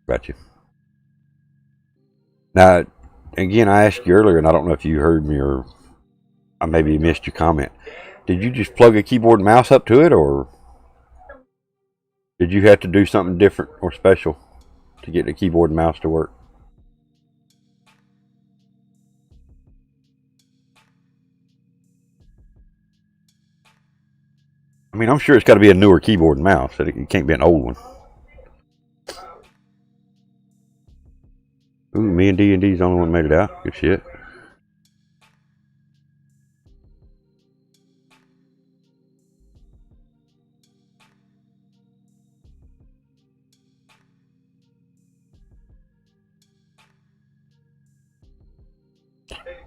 Got you. Now, again, I asked you earlier, and I don't know if you heard me or I maybe missed your comment. Did you just plug a keyboard and mouse up to it, or did you have to do something different or special to get the keyboard and mouse to work? I mean, I'm sure it's got to be a newer keyboard and mouse. It can't be an old one. Ooh, me and D&D's the only one made it out. Good shit.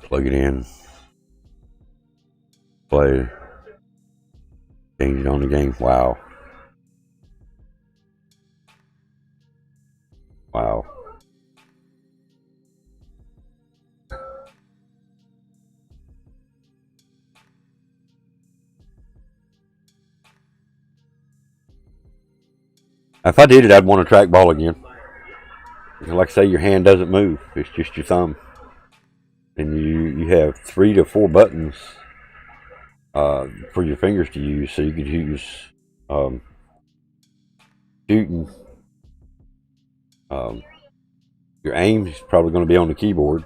Plug it in. Play. Change it on the game. Wow. Wow. If I did it, I'd want a trackball again. Like I say, your hand doesn't move. It's just your thumb. And you have 3 to 4 buttons for your fingers to use. So you could use shooting. Your aim is probably going to be on the keyboard.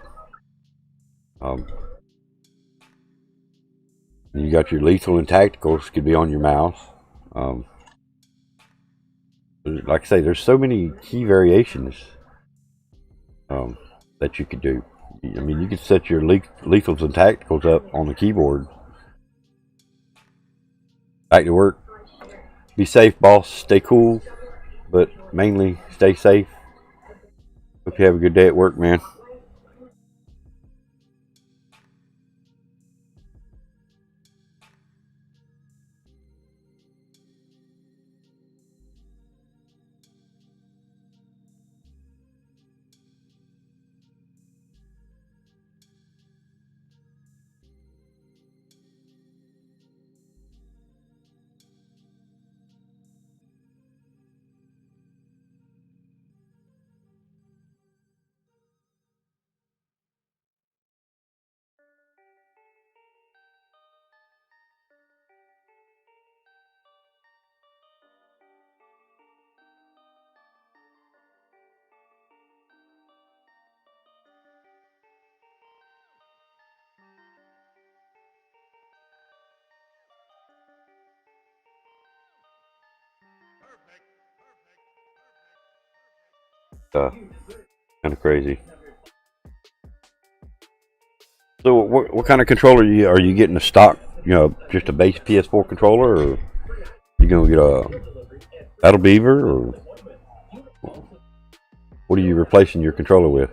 You got your lethal and tacticals could be on your mouse. Like I say, there's so many key variations that you could do. I mean, you could set your lethals and tacticals up on the keyboard. Back to work. Be safe, boss. Stay cool, but mainly stay safe. Hope you have a good day at work, man. uh, kind of crazy. So what kind of controller are you getting? A stock, just a base PS4 controller, or you gonna get a Battle Beaver, or what are you replacing your controller with?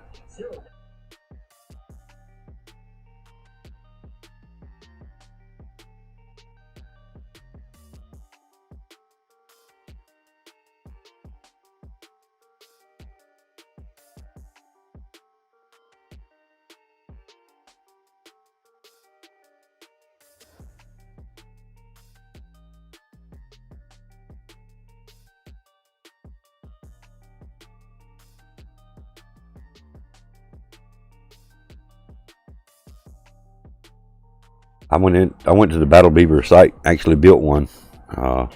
I went to the Battle Beaver site, actually built one. Uh,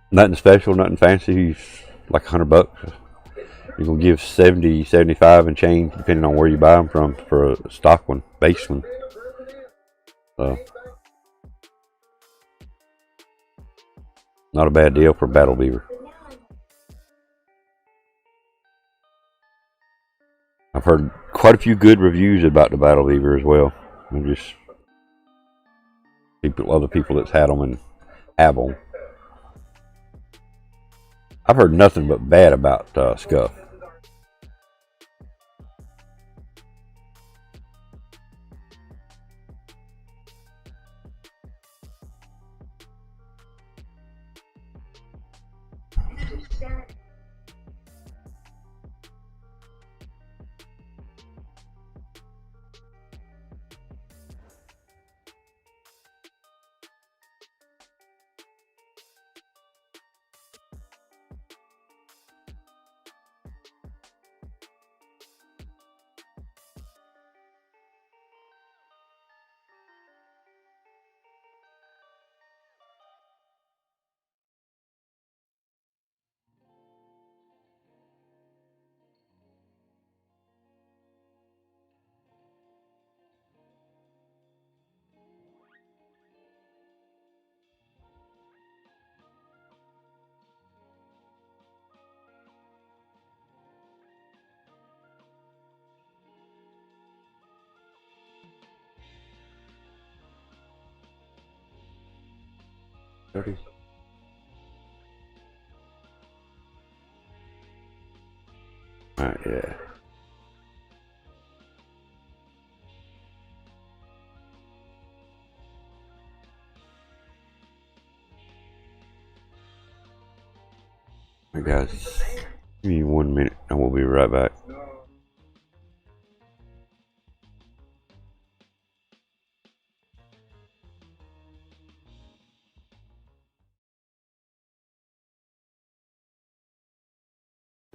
Nothing special, nothing fancy, like $100. You're gonna give 70, 75 and change, depending on where you buy them from, for a stock one, base one. So, not a bad deal for Battle Beaver. I've heard quite a few good reviews about the Battle Beaver as well. And just other people that's had them and have them. I've heard nothing but bad about Scuff. Alright, yeah. Alright, guys, give me 1 minute and we'll be right back.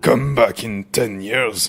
Come back in 10 years.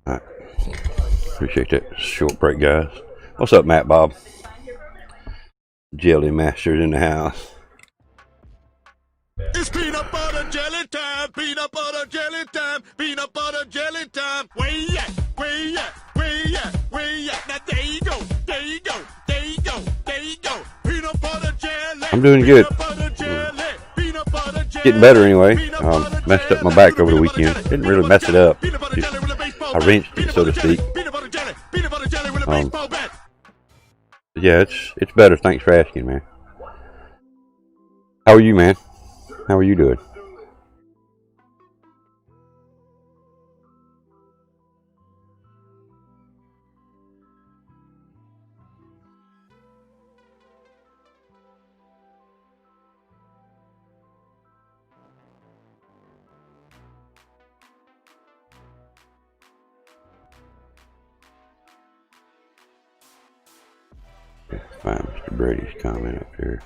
All right. Appreciate that short break, guys. What's up, Matt Bob? Jelly Masters in the house. It's peanut butter jelly time, peanut butter jelly time, peanut butter jelly time. Where you at? Where you at? Where you at? Where you at? Now there you go, there you go, there you go, there you go. Peanut butter jelly. I'm doing good. Peanut butter jelly. Peanut butter jelly. Getting better anyway. Messed up my back over the weekend. Didn't really mess it up. Just, I wrenched it, so to speak. Yeah, it's better. Thanks for asking, man. How are you, man? How are you doing? Find Mr. Brady's comment up here.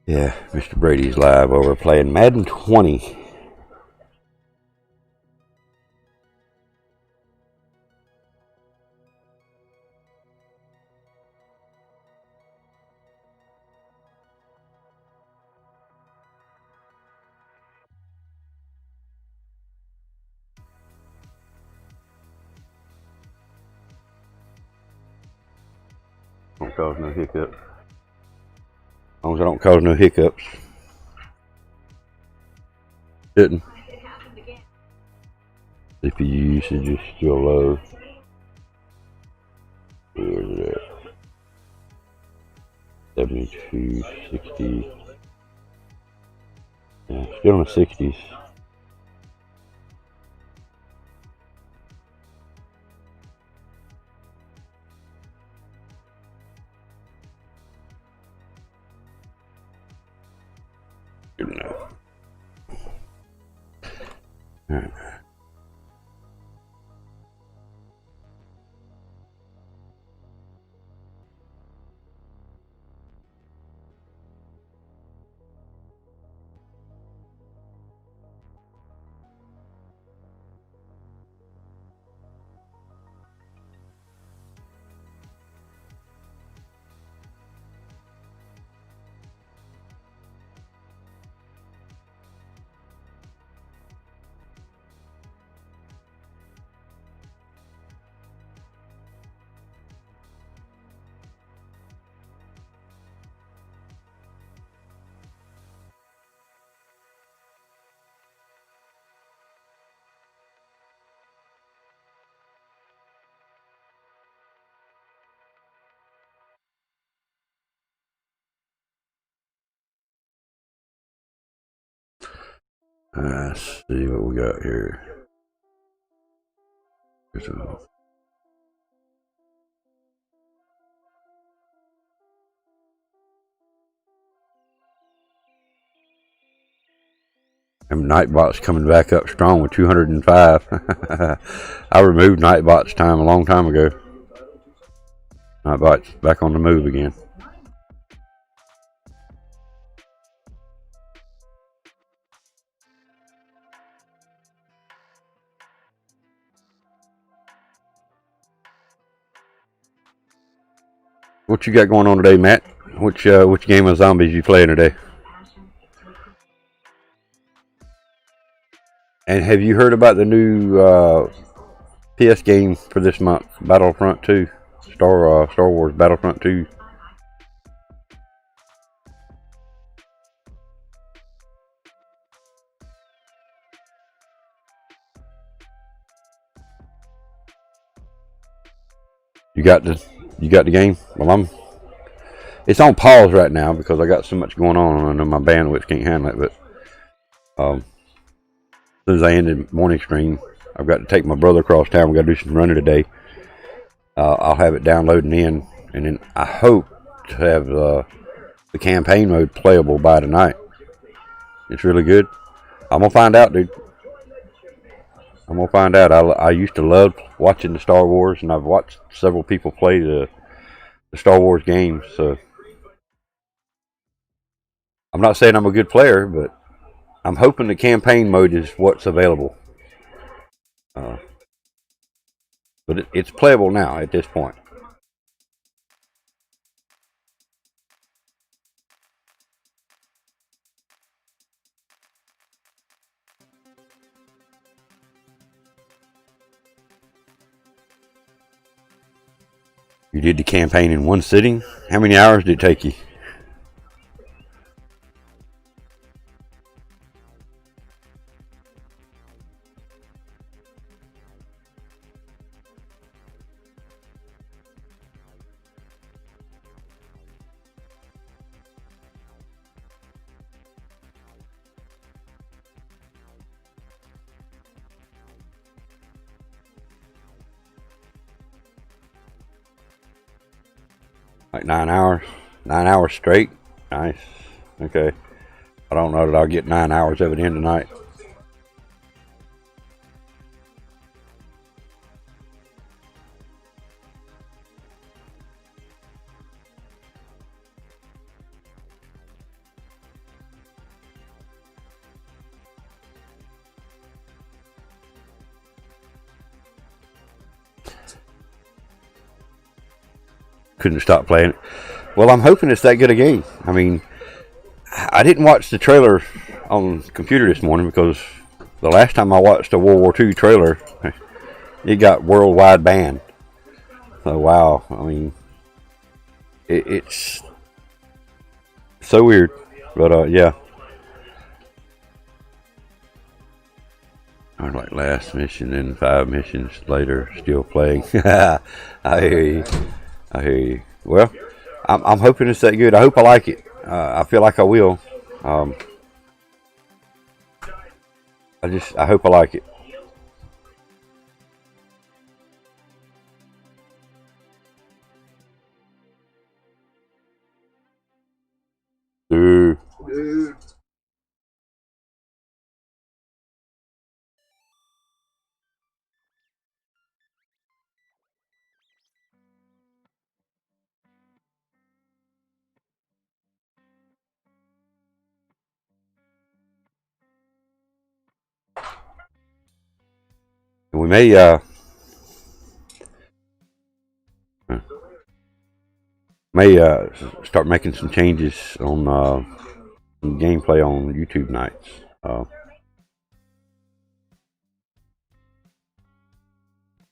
Yeah, Mr. Brady's live over playing Madden 20. Don't cause no hiccups. As long as I don't cause no hiccups. Didn't. CPU usage is still low. Where is it at? 72, 60. Yeah, still in the 60s. Good enough. All right. Let's see what we got here. And Nightbot's coming back up strong with 205. I removed Nightbot's time a long time ago. Nightbot's back on the move again. What you got going on today, Matt? Which game of zombies you playing today? And have you heard about the new PS game for this month, Battlefront 2? Star Wars Battlefront 2. You got the game? Well, it's on pause right now because I got so much going on. I know my bandwidth can't handle it, but as soon as I end the morning stream, I've got to take my brother across town. We got to do some running today. I'll have it downloading in, and then I hope to have the campaign mode playable by tonight. It's really good. I'm gonna find out, dude. I'm gonna find out. I used to love watching the Star Wars, and I've watched several people play the Star Wars games. So I'm not saying I'm a good player, but I'm hoping the campaign mode is what's available. But it's playable now at this point. You did the campaign in one sitting? How many hours did it take you? Like 9 hours? 9 hours straight? Nice. Okay. I don't know that I'll get 9 hours of it in tonight. Couldn't stop playing it. Well, I'm hoping it's that good a game. I mean, I didn't watch the trailer on the computer this morning because the last time I watched a World War II trailer, it got worldwide banned. So, wow. I mean, it's so weird. But, yeah. I was like last mission, then 5 missions later, still playing. I hear you. I hear you. Well, I'm hoping it's that good. I hope I like it. I feel like I will. I hope I like it. Dude. We may start making some changes on gameplay on YouTube nights.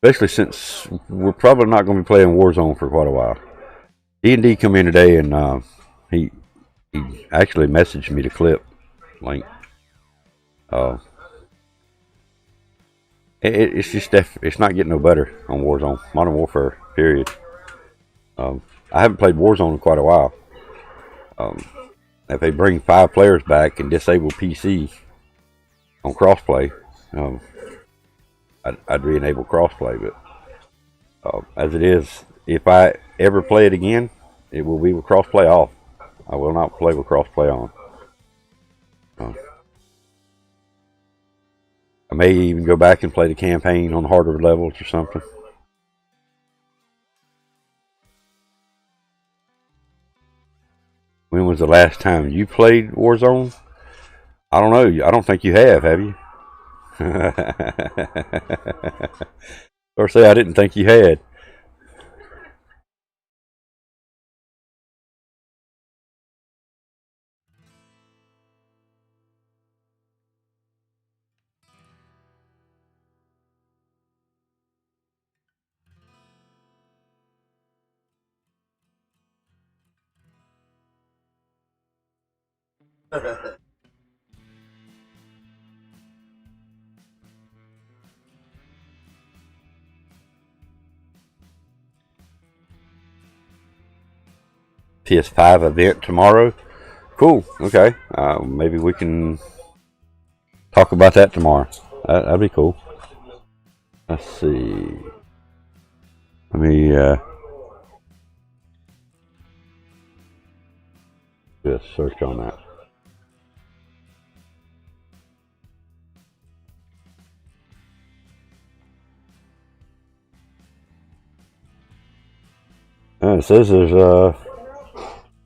Especially since we're probably not going to be playing Warzone for quite a while. D&D come in today and he actually messaged me the clip link. It's just it's not getting no better on Warzone. Modern Warfare, period. I haven't played Warzone in quite a while. If they bring 5 players back and disable PC on crossplay, I'd re-enable crossplay. But as it is, if I ever play it again, it will be with crossplay off. I will not play with crossplay on. I may even go back and play the campaign on harder levels or something. When was the last time you played Warzone? I don't know. I don't think you have you? Or say I didn't think you had. PS5 event tomorrow. Cool. Okay. Maybe we can talk about that tomorrow. That'd be cool. Let's see. Let me do a search on that. It says there's a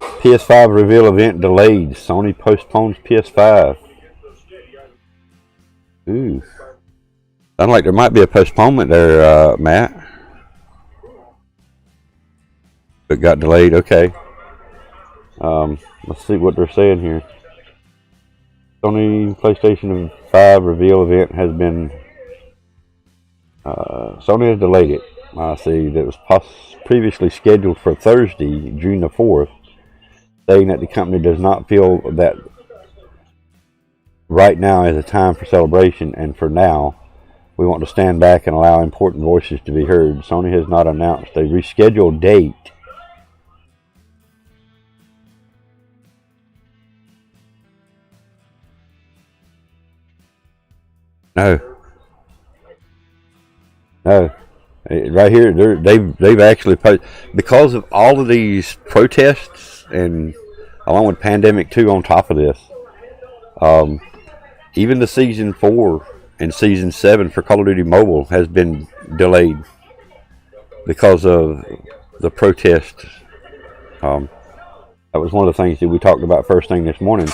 PS5 reveal event delayed. Sony postpones PS5. Ooh. Sounds like there might be a postponement there, Matt. It got delayed. Okay. Let's see what they're saying here. Sony PlayStation 5 reveal event has been. Sony has delayed it. I see that it was previously scheduled for Thursday, June the 4th, saying that the company does not feel that right now is a time for celebration, and for now, we want to stand back and allow important voices to be heard. Sony has not announced a rescheduled date. No. Right here, they've actually posted, because of all of these protests, and along with Pandemic 2 on top of this, even the Season 4 and Season 7 for Call of Duty Mobile has been delayed because of the protests. That was one of the things that we talked about first thing this morning,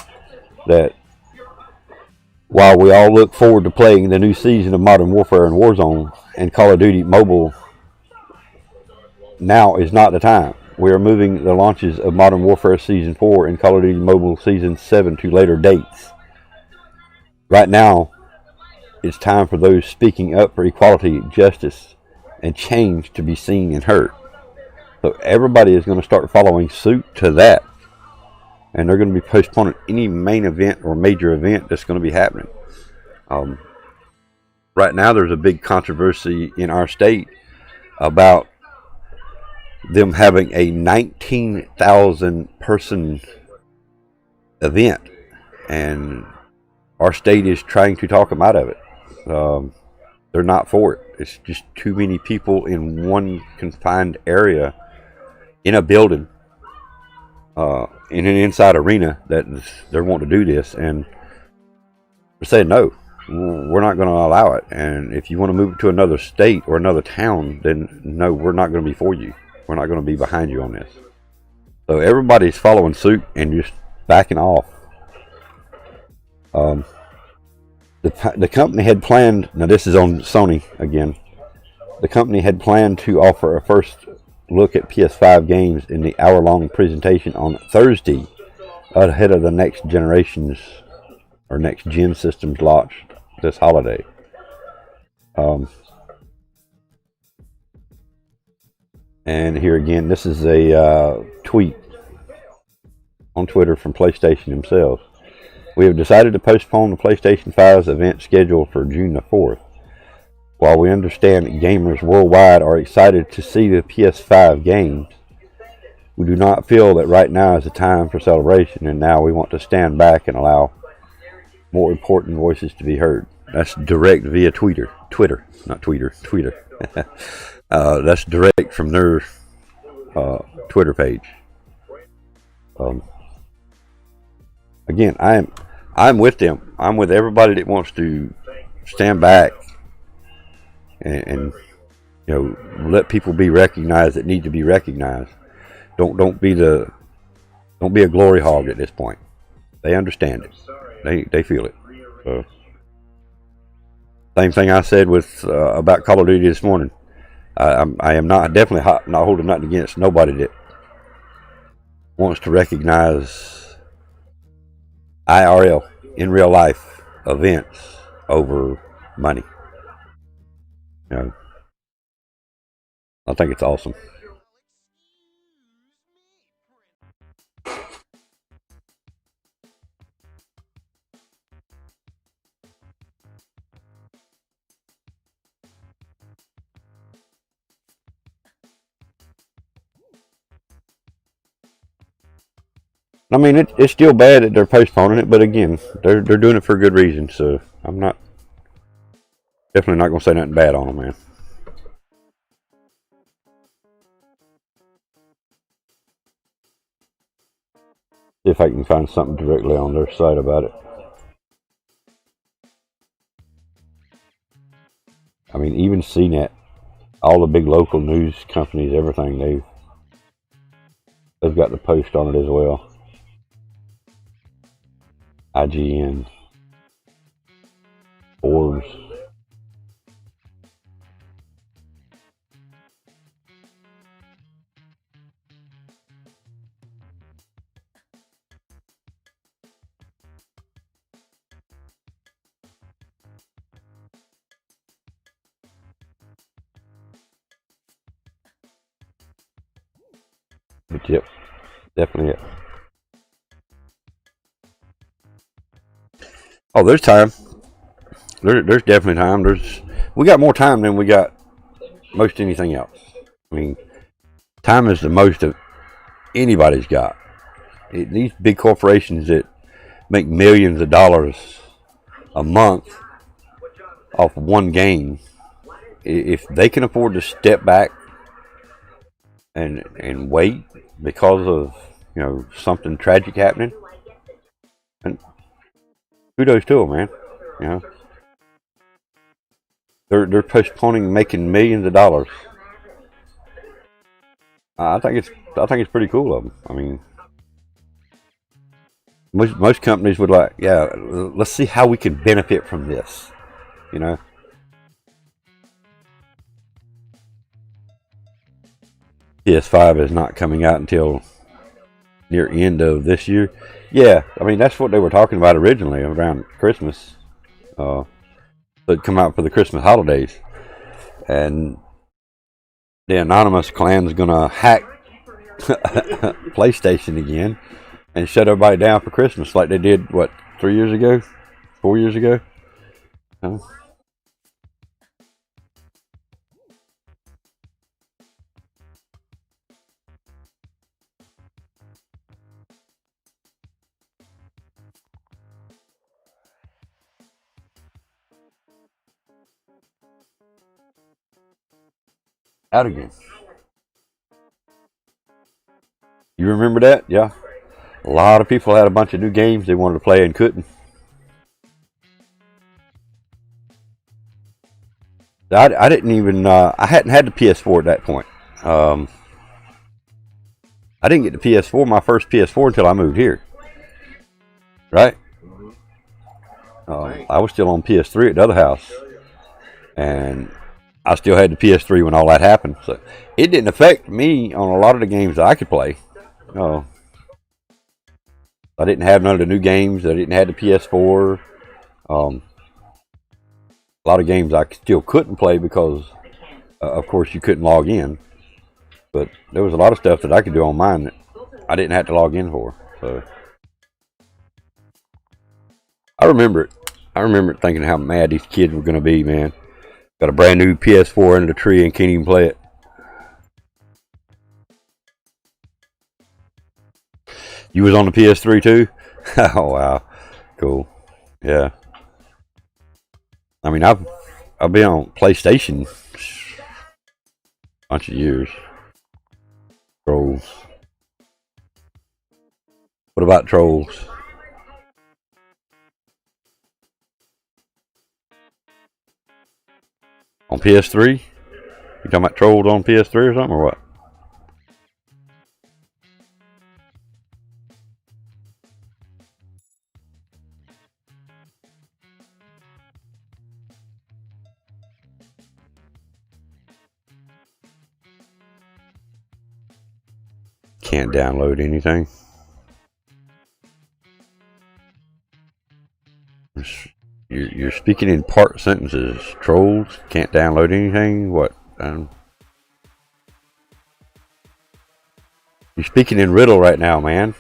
that while we all look forward to playing the new season of Modern Warfare and Warzone and Call of Duty Mobile, now is not the time. We are moving the launches of Modern Warfare Season 4 and Call of Duty Mobile Season 7 to later dates. Right now, it's time for those speaking up for equality, justice, and change to be seen and heard. So everybody is going to start following suit to that. And they're going to be postponing any main event or major event that's going to be happening. Right now, there's a big controversy in our state about them having a 19,000 person event, and our state is trying to talk them out of it. They're not for it. It's just too many people in one confined area in a building, in an inside arena, that they're wanting to do this, and they're saying no, we're not going to allow it. And if you want to move it to another state or another town, then no, we're not going to be for you. We're not going to be behind you on this. So everybody's following suit and just backing off. The company had planned, now this is on Sony again, the company had planned to offer a first look at PS5 games in the hour-long presentation on Thursday, ahead of the next generation's or next gen systems launch this holiday. And here again, this is a tweet on Twitter from PlayStation themselves. We have decided to postpone the PlayStation 5's event scheduled for June the 4th. While we understand that gamers worldwide are excited to see the PS5 games, we do not feel that right now is the time for celebration, and now we want to stand back and allow more important voices to be heard. That's direct via Twitter. That's direct from their Twitter page. Again, I'm with them. I'm with everybody that wants to stand back and you know, let people be recognized that need to be recognized. Don't be a glory hog at this point. They understand it. They feel it. So, same thing I said with about Call of Duty this morning. I am definitely not holding nothing against nobody that wants to recognize IRL, in real life events, over money. You know, I think it's awesome. I mean, it's still bad that they're postponing it, but again, they're doing it for a good reason. So I'm not definitely not gonna say nothing bad on them, man. See if I can find something directly on their site about it. I mean, even CNET, all the big local news companies, everything, they've got the post on it as well. IGN, Forbes. But yep, definitely it. Oh, there's time. There's definitely time. We got more time than we got most anything else. I mean, time is the most of anybody's got. These big corporations that make millions of dollars a month off one game, if they can afford to step back and wait because of something tragic happening, and kudos to them, man. You know, they're postponing making millions of dollars. I think it's pretty cool of them. I mean, most companies would like, yeah, let's see how we can benefit from this. You know, PS5 is not coming out until near end of this year. Yeah, I mean that's what they were talking about originally around Christmas. It'd come out for the Christmas holidays, and the anonymous clan's gonna hack PlayStation again and shut everybody down for Christmas like they did, what, 3 years ago? 4 years ago? Huh? Out again. You remember that? Yeah. A lot of people had a bunch of new games they wanted to play and couldn't. I didn't even, I hadn't had the PS4 at that point. I didn't get the PS4, my first PS4, until I moved here. Right? I was still on PS3 at the other house. And I still had the PS3 when all that happened. So it didn't affect me on a lot of the games that I could play. I didn't have none of the new games. I didn't have the PS4. A lot of games I still couldn't play because, of course, you couldn't log in. But there was a lot of stuff that I could do on mine that I didn't have to log in for. So I remember it. I remember it thinking how mad these kids were going to be, man. Got a brand new PS4 under the tree and can't even play it. You was on the PS3 too? Oh wow, cool. Yeah. I mean, I've been on PlayStation a bunch of years. Trolls. What about Trolls? On PS3? You talking about Trolls on PS3 or something, or what? Can't download anything. You're speaking in part sentences. Trolls can't download anything. What? You're speaking in riddle right now, man.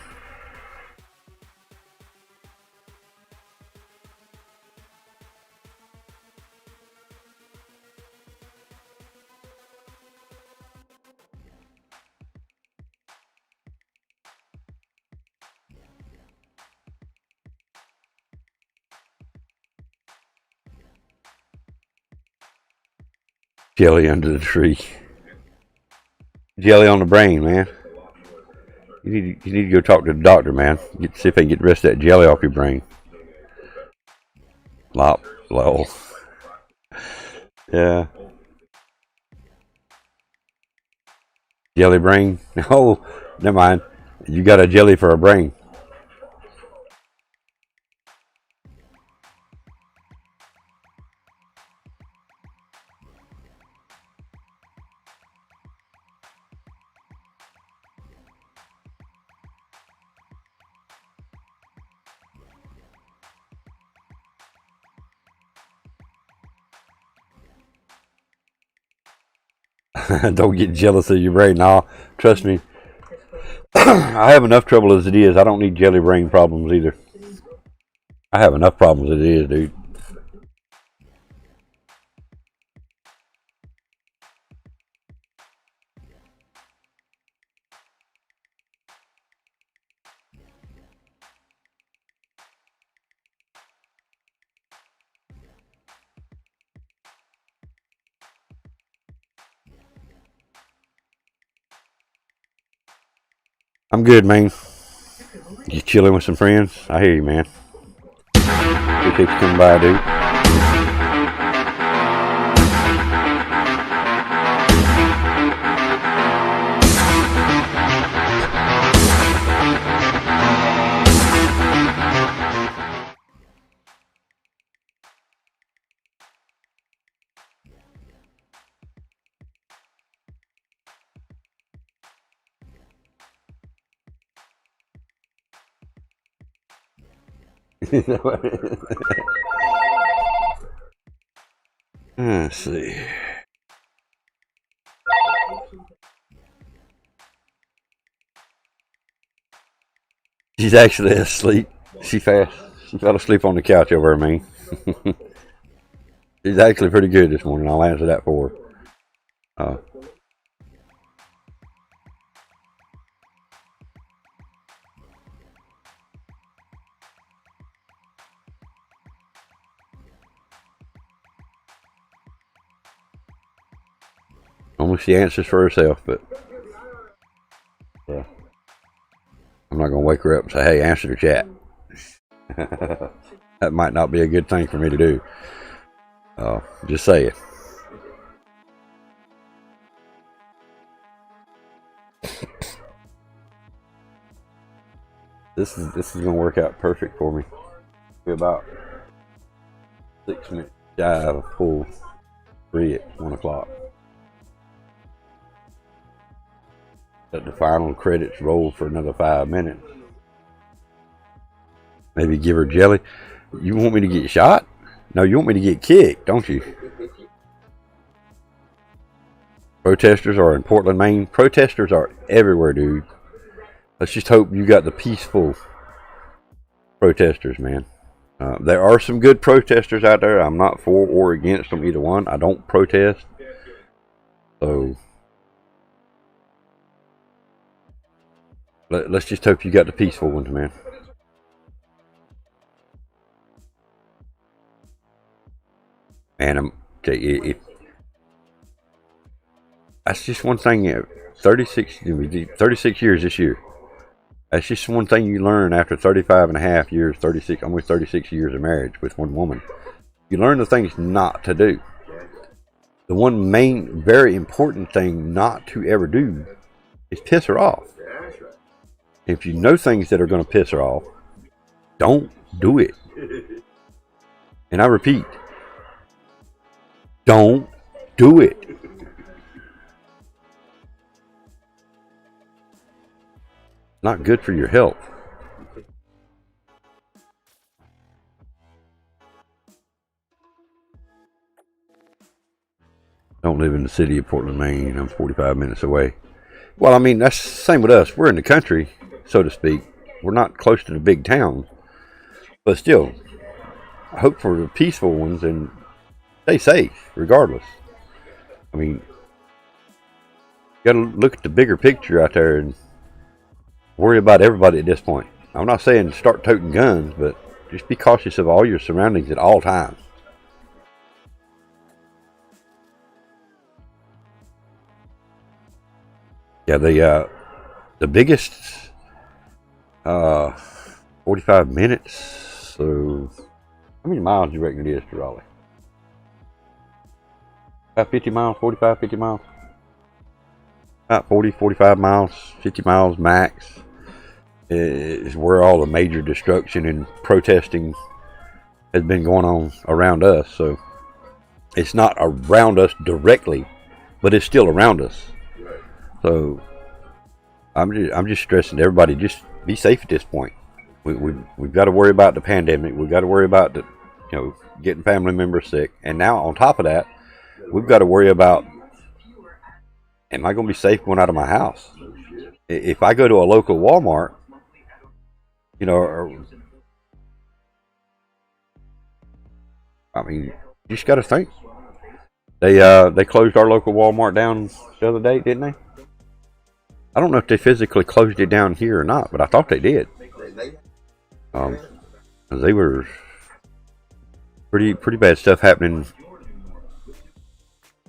Jelly under the tree. Jelly on the brain, man. You need to go talk to the doctor, man. See if they can get the rest of that jelly off your brain. Lol. Yeah. Jelly brain? No, never mind. You got a jelly for a brain. Don't get jealous of your brain. No, trust me. I have enough trouble as it is. I don't need jelly brain problems either. I have enough problems as it is, dude. I'm good, man. You chilling with some friends? I hear you, man. Appreciate you coming by, dude. Let's see. She's actually asleep. She fell asleep on the couch over me. She's actually pretty good this morning. I'll answer that for her. Almost she answers for herself, but yeah. I'm not going to wake her up and say, hey, answer the chat. That might not be a good thing for me to do. Just say it. This is going to work out perfect for me. Be about 6 minutes shy of a full 3 at 1 o'clock. Let the final credits roll for another 5 minutes. Maybe give her jelly. You want me to get shot? No, you want me to get kicked, don't you? Protesters are in Portland, Maine. Protesters are everywhere, dude. Let's just hope you got the peaceful protesters, man. There are some good protesters out there. I'm not for or against them, either one. I don't protest. So let's just hope you got the peaceful ones, man. And that's just one thing. 36 years this year. That's just one thing you learn after 35 and a half years, almost 36 years of marriage with one woman. You learn the things not to do. The one main, very important thing not to ever do is piss her off. If you know things that are going to piss her off, don't do it. And I repeat, don't do it. Not good for your health. Don't live in the city of Portland, Maine. I'm 45 minutes away. Well, I mean, that's the same with us. We're in the country, so to speak. We're not close to the big towns. But still, I hope for the peaceful ones and stay safe, regardless. I mean, you got to look at the bigger picture out there and worry about everybody at this point. I'm not saying start toting guns, but just be cautious of all your surroundings at all times. Yeah, the biggest 45 minutes. So, how many miles do you reckon it is to Raleigh? About 50 miles, 45, 50 miles? About 40, 45 miles, 50 miles max is where all the major destruction and protesting has been going on around us. So it's not around us directly, but it's still around us. So I'm just stressing to everybody, just be safe at this point. We've got to worry about the pandemic. We've got to worry about getting family members sick. And now on top of that, we've got to worry about, am I going to be safe going out of my house? If I go to a local Walmart, I mean, you just got to think. They closed our local Walmart down the other day, didn't they? I don't know if they physically closed it down here or not, but I thought they did. They were pretty bad stuff happening.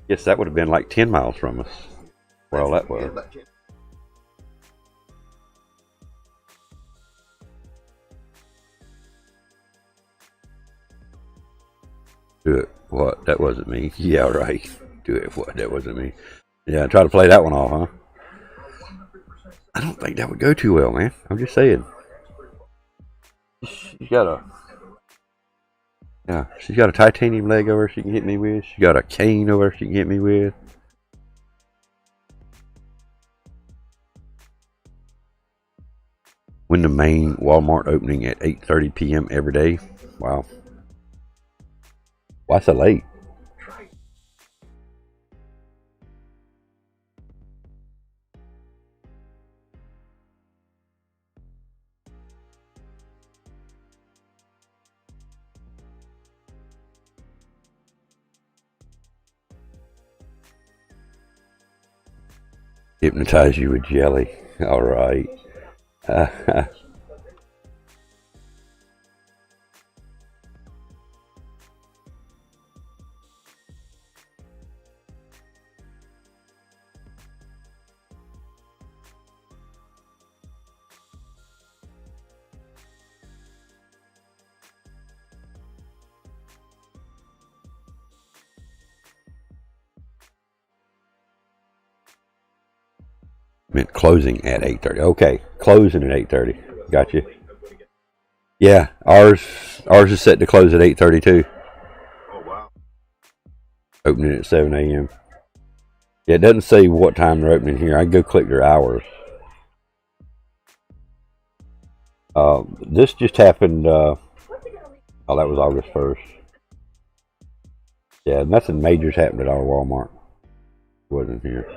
Yes, that would have been like 10 miles from us. Well, that was. Do it. What? That wasn't me. Yeah, right. Do it. What? That wasn't me. Yeah, try to play that one off, huh? I don't think that would go too well, man. I'm just saying. She's got a titanium leg over she can hit me with. She got a cane over she can hit me with. When the main Walmart opening at 8:30 p.m. every day. Wow. Why so late? Hypnotize you with jelly. All right. Meant closing at 8:30. Okay, closing at 8:30. Gotcha. Yeah, ours is set to close at 8:30 too. Oh wow. Opening at 7 a.m. Yeah, it doesn't say what time they're opening here. I can go click their hours. This just happened. That was August 1st. Yeah, nothing major's happened at our Walmart. Wasn't here.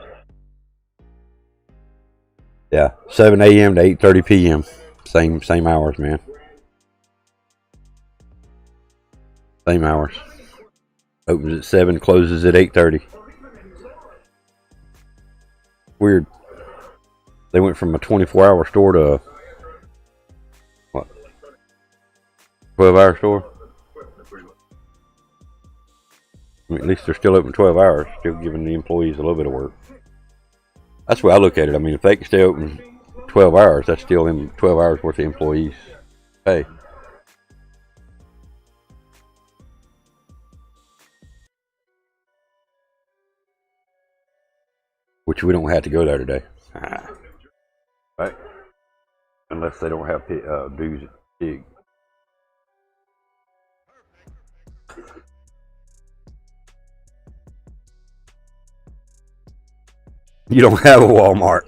Yeah, 7 a.m. to 8:30 p.m. Same hours, man. Same hours. Opens at 7, closes at 8:30. Weird. They went from a 24-hour store to a, what? 12-hour store? I mean, at least they're still open 12 hours, still giving the employees a little bit of work. That's the way I look at it. I mean, if they can stay open 12 hours, that's still in 12 hours worth of employees' pay. Which we don't have to go there today. Right? Unless they don't have dues at Pig. You don't have a Walmart.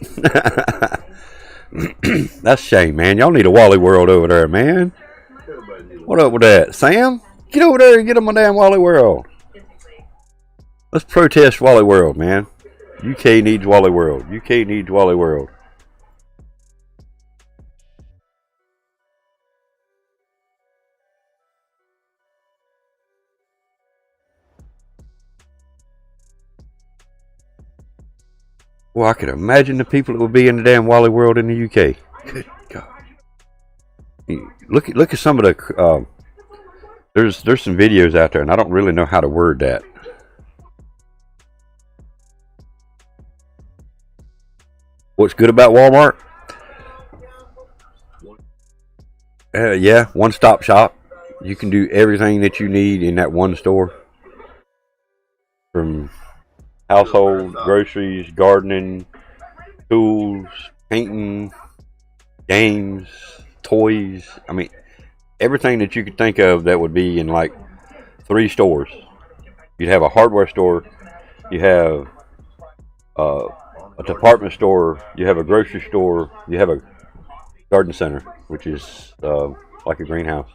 That's a shame, man. Y'all need a Wally World over there, man. What up with that? Sam? Get over there and get them a damn Wally World. Let's protest Wally World, man. UK needs Wally World. UK needs Wally World. Well, I could imagine the people that would be in the damn Wally World in the UK. Good God. Look at some of the there's some videos out there, and I don't really know how to word that. What's good about Walmart? Yeah, one-stop shop. You can do everything that you need in that one store. From household, groceries, gardening, tools, painting, games, toys. I mean, everything that you could think of that would be in like 3 stores. You'd have a hardware store, you have a department store, you have a grocery store, you have a garden center, which is like a greenhouse.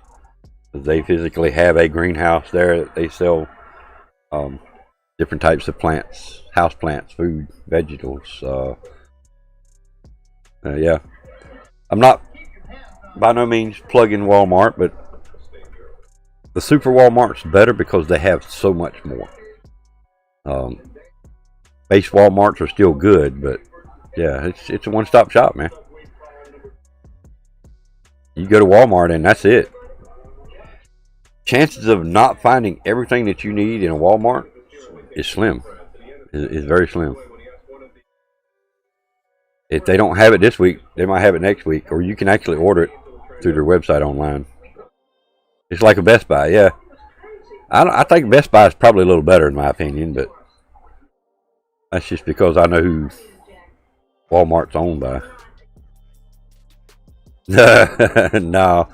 They physically have a greenhouse there. They sell different types of plants, house plants, food, vegetables. Yeah, I'm not by no means plugging Walmart, but the Super Walmart's better because they have so much more. Base Walmarts are still good, but yeah, it's a one-stop shop, man. You go to Walmart and that's it. Chances of not finding everything that you need in a Walmart is slim. Is very slim. If they don't have it this week, they might have it next week, or you can actually order it through their website online. It's like a Best Buy, yeah. I think Best Buy is probably a little better in my opinion, but that's just because I know who Walmart's owned by. No,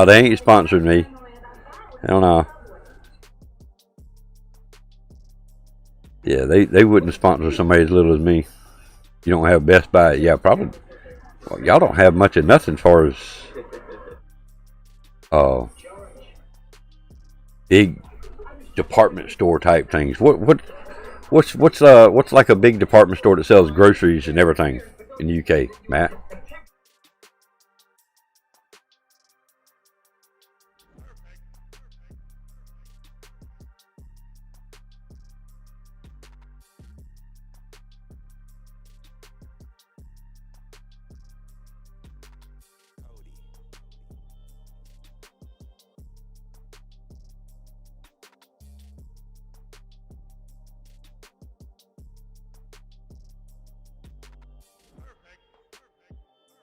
they ain't sponsored me. Hell no. Yeah, they wouldn't sponsor somebody as little as me. You don't have Best Buy. Yeah, probably. Well, y'all don't have much of nothing as far as big department store type things. What's like a big department store that sells groceries and everything in the UK, Matt?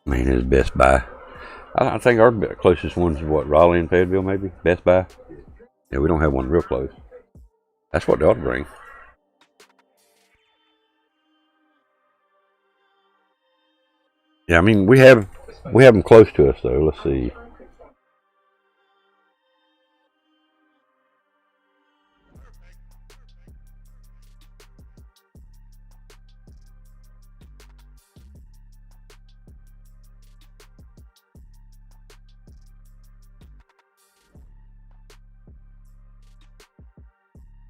Man, it's Best Buy. I think our closest one's what, Raleigh and Fayetteville, maybe? Best Buy? Yeah, we don't have one real close. That's what they ought to bring. Yeah, I mean, we have them close to us, though. Let's see.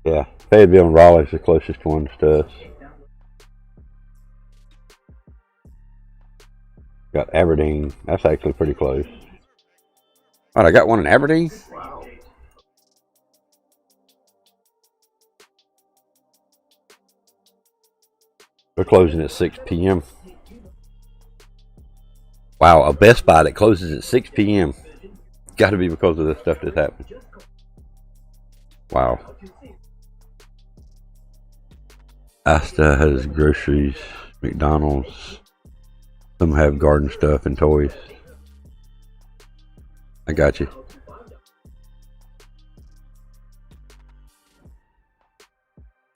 Yeah, Fayetteville and Raleigh's the closest ones to us. Got Aberdeen. That's actually pretty close. All right, I got one in Aberdeen. They're closing at 6 p.m. Wow, a Best Buy that closes at 6 p.m. Got to be because of the stuff that's happened. Wow. Asta has groceries, McDonald's. Some have garden stuff and toys. I got you.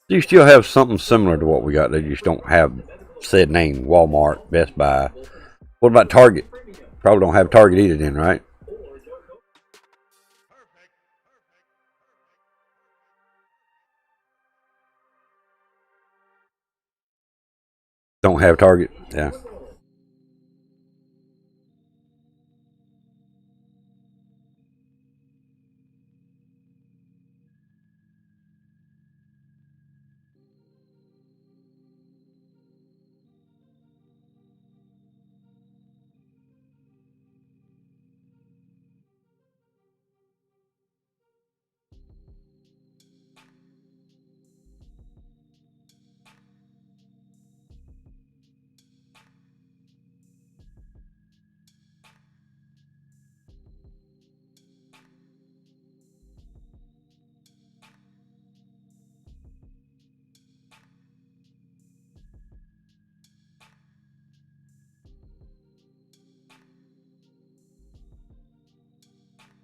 You still have something similar to what we got. They just don't have said name. Walmart, Best Buy. What about Target? Probably don't have Target either then, right? Don't have Target. Yeah.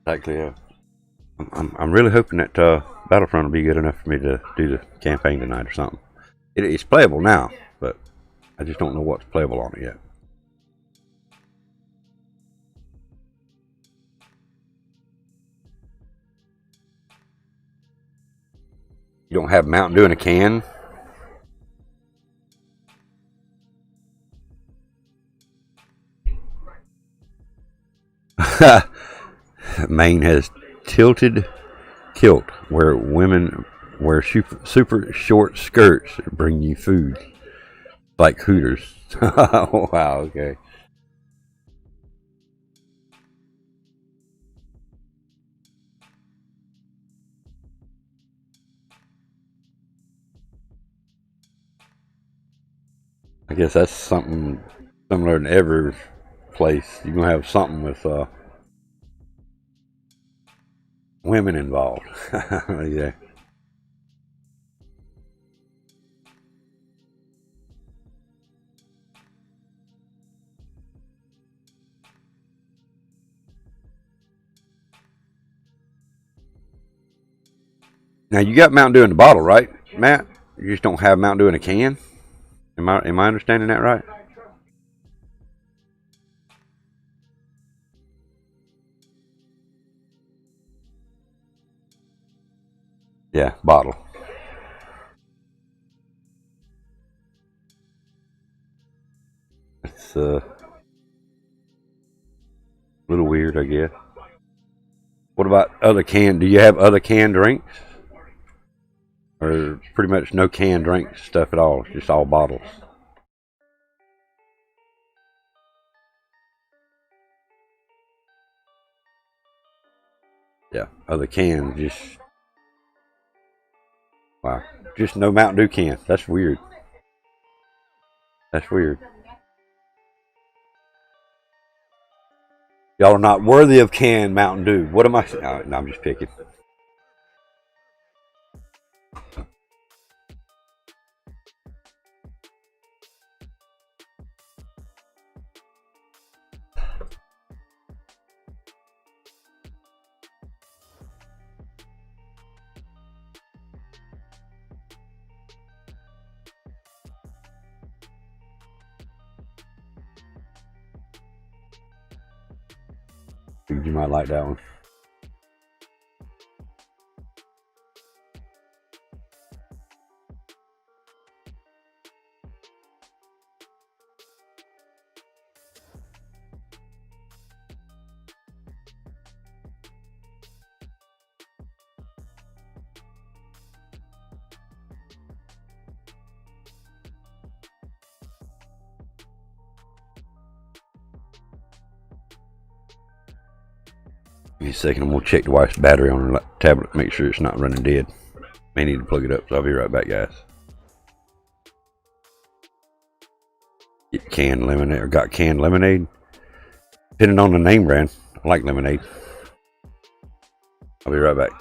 Exactly. I'm really hoping that Battlefront will be good enough for me to do the campaign tonight or something. It's playable now, but I just don't know what's playable on it yet. You don't have Mountain Dew in a can? Maine has tilted kilt where women wear super short skirts bring you food. Like Hooters. Wow, okay. I guess that's something similar in every place. You're gonna have something with women involved. Yeah. Now you got Mountain Dew in the bottle, right, Matt? You just don't have Mountain Dew in a can. Am I understanding that right? Yeah, bottle. It's a little weird, I guess. What about other can? Do you have other canned drinks, or pretty much no canned drink stuff at all? It's just all bottles. Yeah, other cans. Just wow. Just no Mountain Dew can. That's weird. That's weird. Y'all are not worthy of canned Mountain Dew. What am I? No, I'm just picking. You might like that one. Give me a second. I'm gonna check the wife's battery on her tablet, make sure it's not running dead. May need to plug it up, so I'll be right back, guys. Get canned lemonade, or got canned lemonade. Depending on the name brand, I like lemonade. I'll be right back.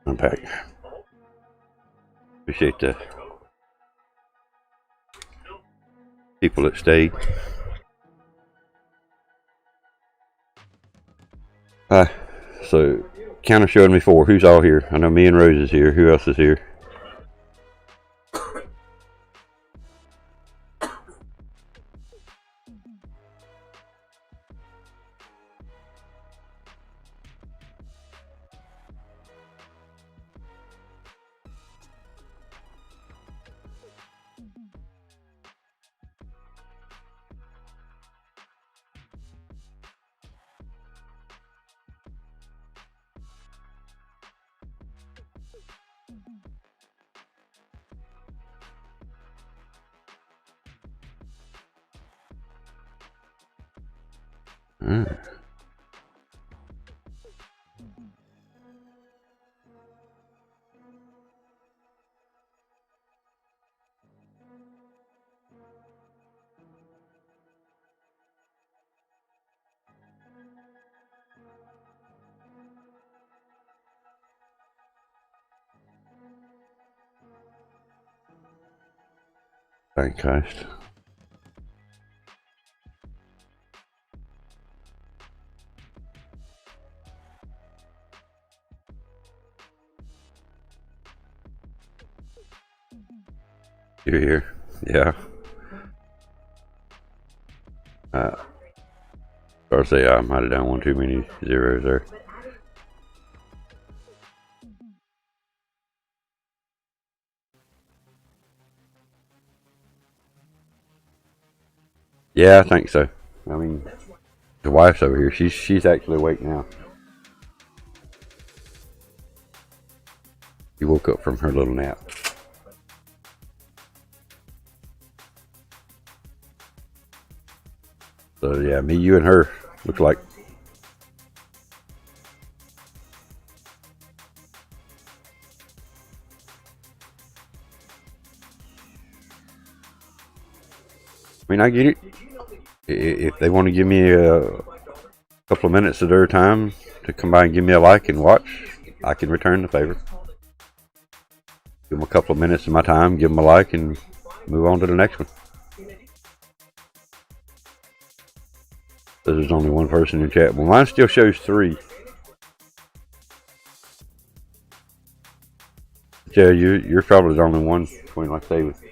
Unpack. Appreciate the people that stayed. So counter showing me 4. Who's all here? I know me and Rose is here. Who else is here? Thank Christ. You're here. Yeah. Or say I might have done one too many zeros there. Yeah, I think so. I mean, the wife's over here. She's actually awake now. She woke up from her little nap. So yeah, me, you, and her look like. I mean, I get it. If they want to give me a couple of minutes of their time to come by and give me a like and watch, I can return the favor. Give them a couple of minutes of my time, give them a like, and move on to the next one. There's only one person in chat. Well, mine still shows 3. Yeah, you're probably the only one between, like I say, with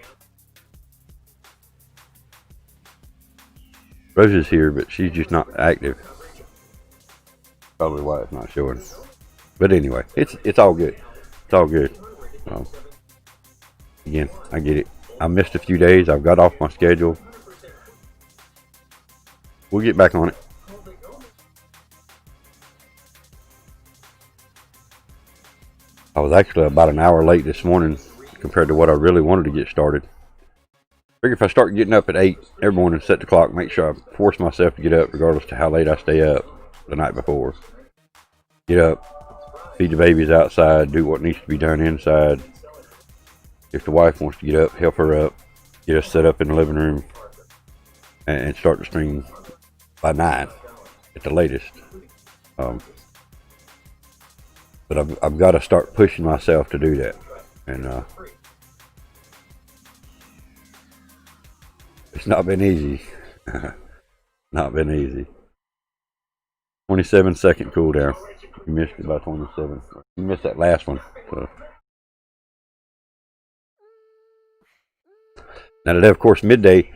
Rose is here, but she's just not active. Probably why it's not showing. But anyway, it's all good. It's all good. Again, I get it. I missed a few days. I've got off my schedule. We'll get back on it. I was actually about an hour late this morning compared to what I really wanted to get started. Figure if I start getting up at 8 every morning, set the clock, make sure I force myself to get up regardless of how late I stay up the night before. Get up, feed the babies outside, do what needs to be done inside. If the wife wants to get up, help her up, get us set up in the living room, and start the stream by 9 at the latest. But I've got to start pushing myself to do that, and it's not been easy. Not been easy. 27-second cooldown. You missed it by 27. You missed that last one. So. Now today, of course, midday.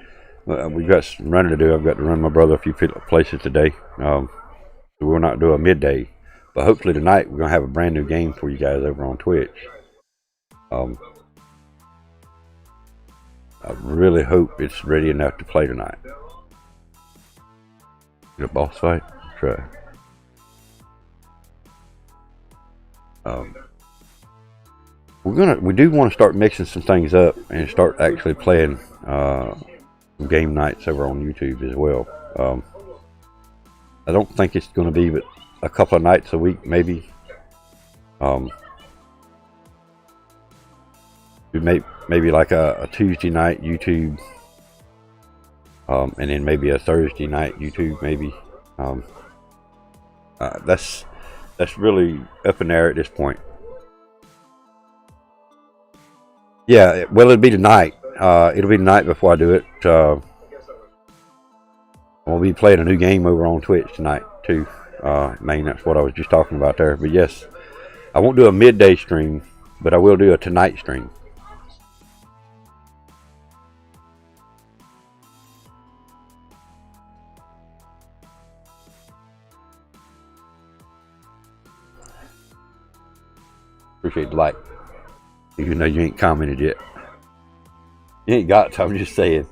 We've got some running to do. I've got to run my brother a few places today. So we'll not do a midday. But hopefully tonight we're going to have a brand new game for you guys over on Twitch. I really hope it's ready enough to play tonight. Get a boss fight? Try. We do want to start mixing some things up and start actually playing game nights over on YouTube as well. I don't think it's going to be but a couple of nights a week, maybe. Maybe like a Tuesday night YouTube, and then maybe a Thursday night YouTube, maybe. That's really up in the air at this point. Yeah, well, it'll be tonight. It'll be tonight before I do it. We'll be playing a new game over on Twitch tonight too. Main, that's what I was just talking about there. But yes, I won't do a midday stream, but I will do a tonight stream. Appreciate the like. Even though you ain't commented yet. You ain't got to, I'm just saying.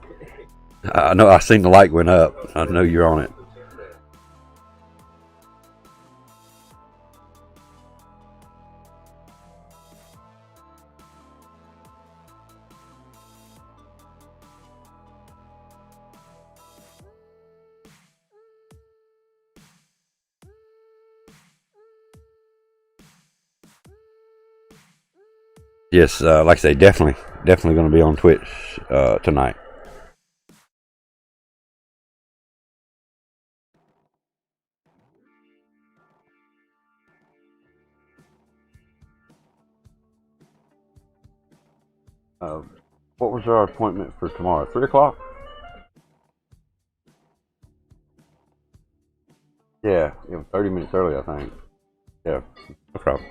I know I seen the like went up. I know you're on it. Yes, like I say, definitely going to be on Twitch tonight. What was our appointment for tomorrow? 3 o'clock? Yeah, it was 30 minutes early, I think. Yeah, no problem.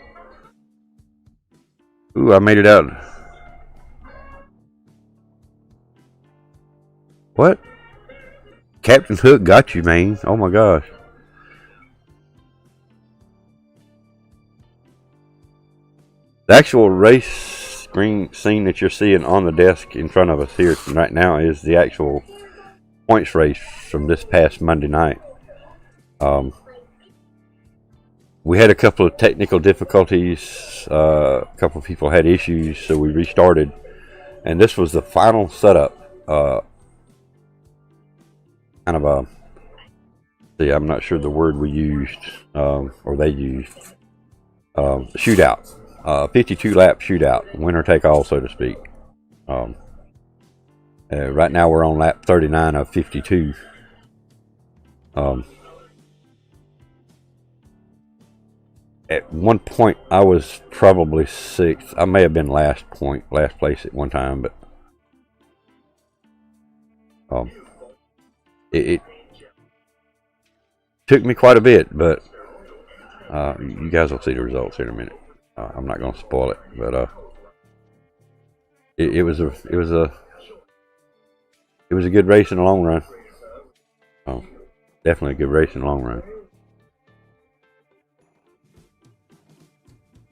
Ooh, I made it out. What? Captain Hook got you, man. Oh my gosh. The actual race scene that you're seeing on the desk in front of us here right now is the actual points race from this past Monday night. We had a couple of technical difficulties. A couple of people had issues, so we restarted. And this was the final setup. Kind of a... See, I'm not sure the word we used, or they used. Shootout. 52 lap shootout. Winner take all, so to speak. Right now we're on lap 39 of 52. At one point I was probably 6th. I may have been last place at one time, but it took me quite a bit, but you guys will see the results here in a minute. I'm not going to spoil it, but it was a good race in the long run. Definitely a good race in the long run.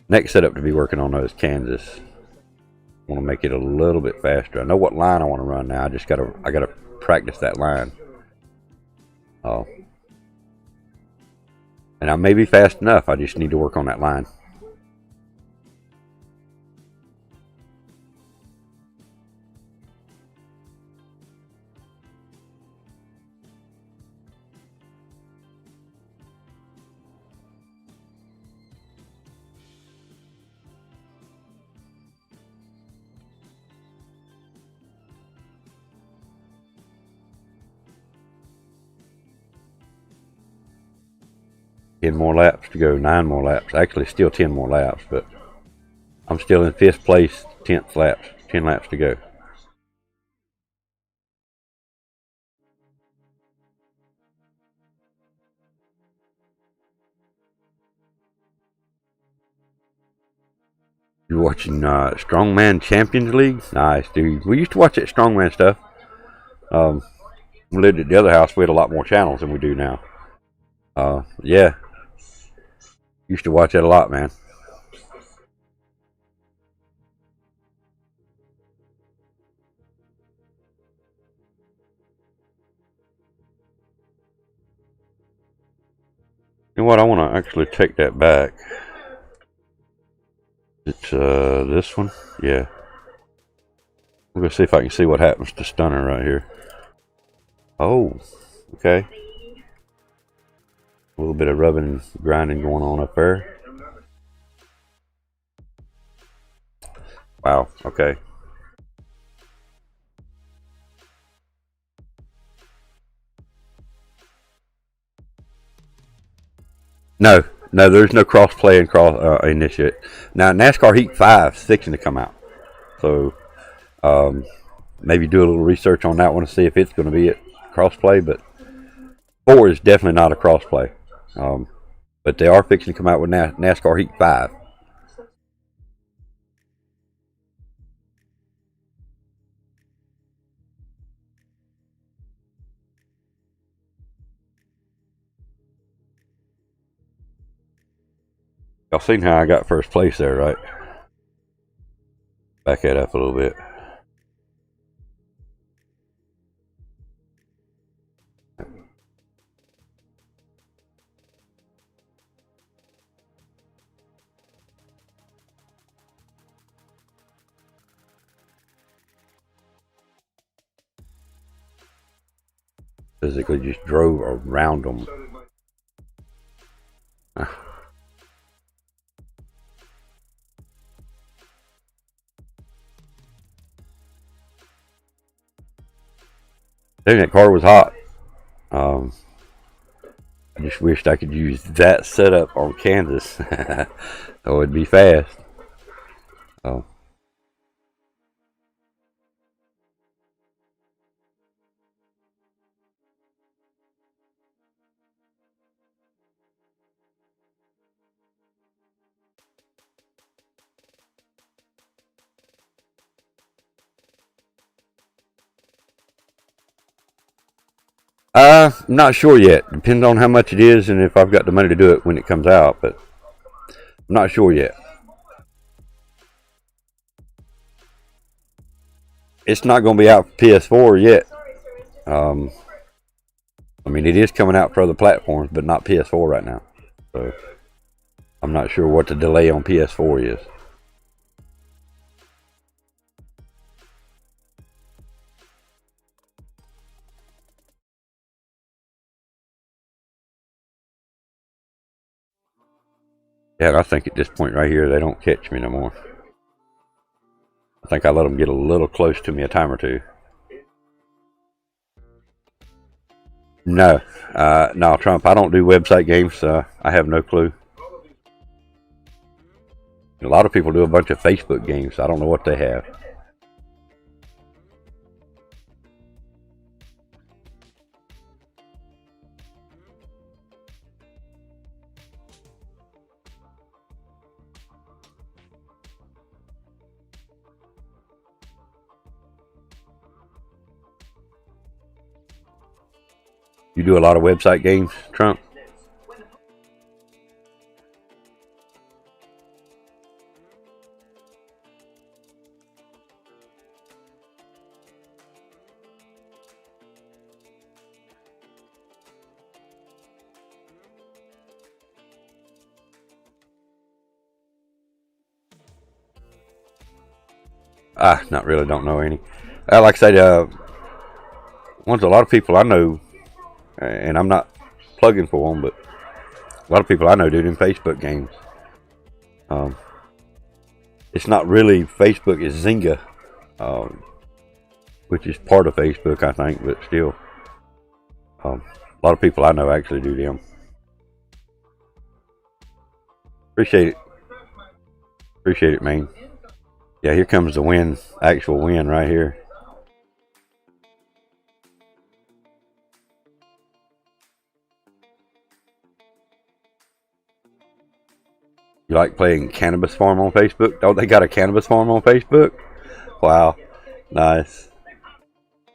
Next setup to be working on though is Kansas. I want to make it a little bit faster. I know what line I want to run now. I gotta practice that line. And I may be fast enough. I just need to work on that line. Ten more laps to go, 9 more laps. Actually, still 10 more laps, but I'm still in 5th place, 10th laps, 10 laps to go. You're watching Strongman Champions League? Nice, dude. We used to watch that Strongman stuff. We lived at the other house. We had a lot more channels than we do now. Yeah. Used to watch that a lot, man. You know what? I want to actually take that back. It's this one. Yeah. I'm gonna see if I can see what happens to Stunner right here. Oh, okay. A little bit of rubbing and grinding going on up there. Wow, okay. No, there's no cross play and in this yet. Now NASCAR Heat 5 is fixing to come out, so Maybe do a little research on that one to see if it's going to be at crossplay. But 4 is definitely not a crossplay. But they are fixing to come out with NASCAR Heat 5. Y'all seen how I got first place there, right? Back that up a little bit. Physically just drove around them. Dang, that car was hot. I just wished I could use that setup on Kansas. So it'd be fast. Oh. I'm not sure yet. Depends on how much it is and if I've got the money to do it when it comes out, but I'm not sure yet. It's not going to be out for PS4 yet. I mean, it is coming out for other platforms, but not PS4 right now. So I'm not sure what the delay on PS4 is. Yeah, I think at this point right here, they don't catch me no more. I think I let them get a little close to me a time or two. No, no, Trump, I don't do website games. I have no clue. A lot of people do a bunch of Facebook games. I don't know what they have. You do a lot of website games, Trump? Not really, don't know any. Like I said, one's a lot of people I know, and I'm not plugging for them, but a lot of people I know do them Facebook games. It's not really Facebook, it's Zynga, which is part of Facebook, I think, but still. A lot of people I know actually do them. Appreciate it. Appreciate it, man. Yeah, here comes the win, actual win right here. You like playing Cannabis Farm on Facebook? Oh, they got a Cannabis Farm on Facebook? Wow, nice.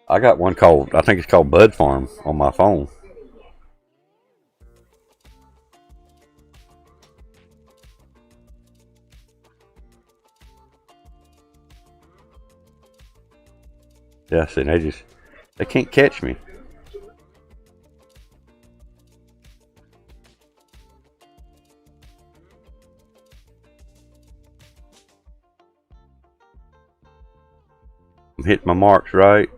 I got one called, I think it's called Bud Farm on my phone. Yeah, see, they can't catch me. I'm hitting my marks right.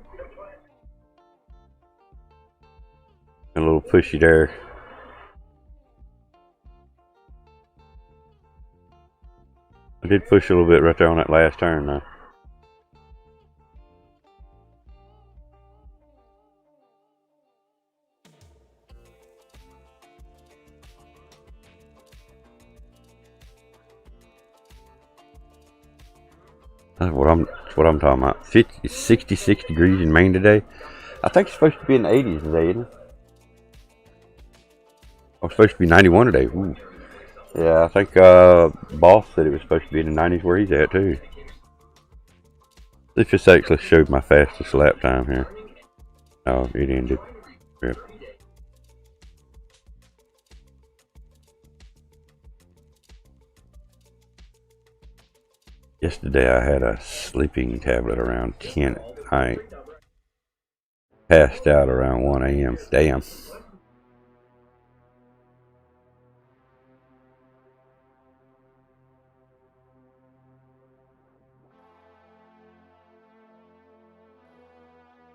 A little pushy there. I did push a little bit right there on that last turn though. That's what I'm what I'm talking about. It's 66 degrees in Maine today. I think it's supposed to be in the 80s today, isn't it? Oh, it's supposed to be 91 today. Ooh. Yeah, I think Boss said it was supposed to be in the 90s where he's at too. Let's just actually showed my fastest lap time here. Oh, it ended. Yeah. Yesterday I had a sleeping tablet around 10 at night. Passed out around 1 a.m. Damn.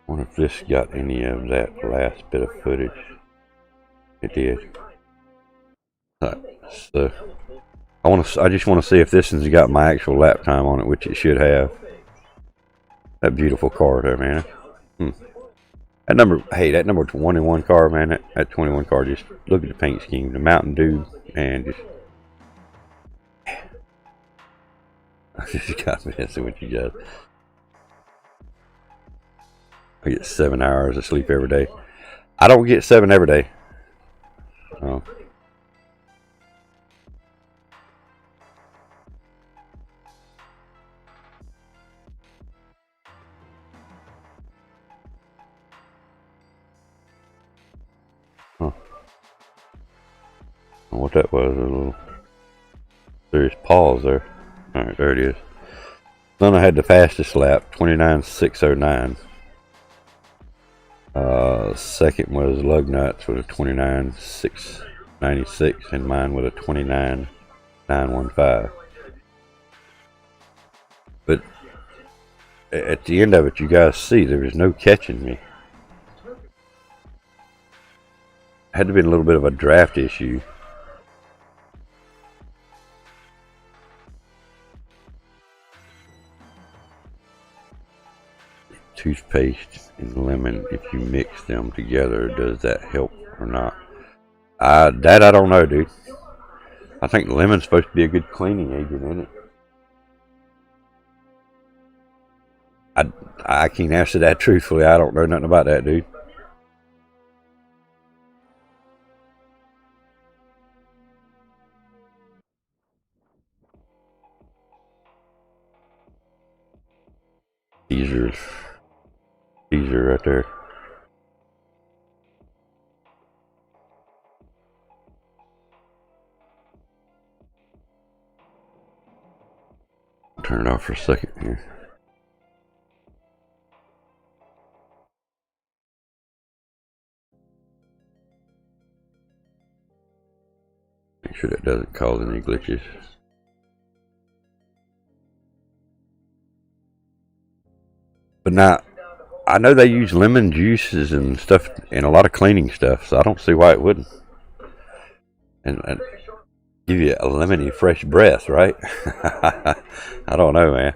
I wonder if this got any of that last bit of footage. It did. So I just want to see if this one's got my actual lap time on it, which it should have. That beautiful car there, man. That number 21 car, man. That 21 car. Just look at the paint scheme, the Mountain Dew, and just. I just got messing with you guys. I get 7 hours of sleep every day. I don't get 7 every day. Oh. Huh. What that was, a little serious pause there. Alright, there it is. Then I had the fastest lap, 29.609. Second was Lugnuts with a 29.696, and mine with a 29.915. But at the end of it, you guys see there was no catching me. Had to be a little bit of a draft issue. Toothpaste and lemon, if you mix them together, does that help or not? That I don't know, dude. I think lemon's supposed to be a good cleaning agent, isn't it? I can't answer that truthfully. I don't know nothing about that, dude. Teaser right there. Turn it off for a second here. Make sure that doesn't cause any glitches. But now, I know they use lemon juices and stuff in a lot of cleaning stuff, so I don't see why it wouldn't. And give you a lemony fresh breath, right? I don't know, man.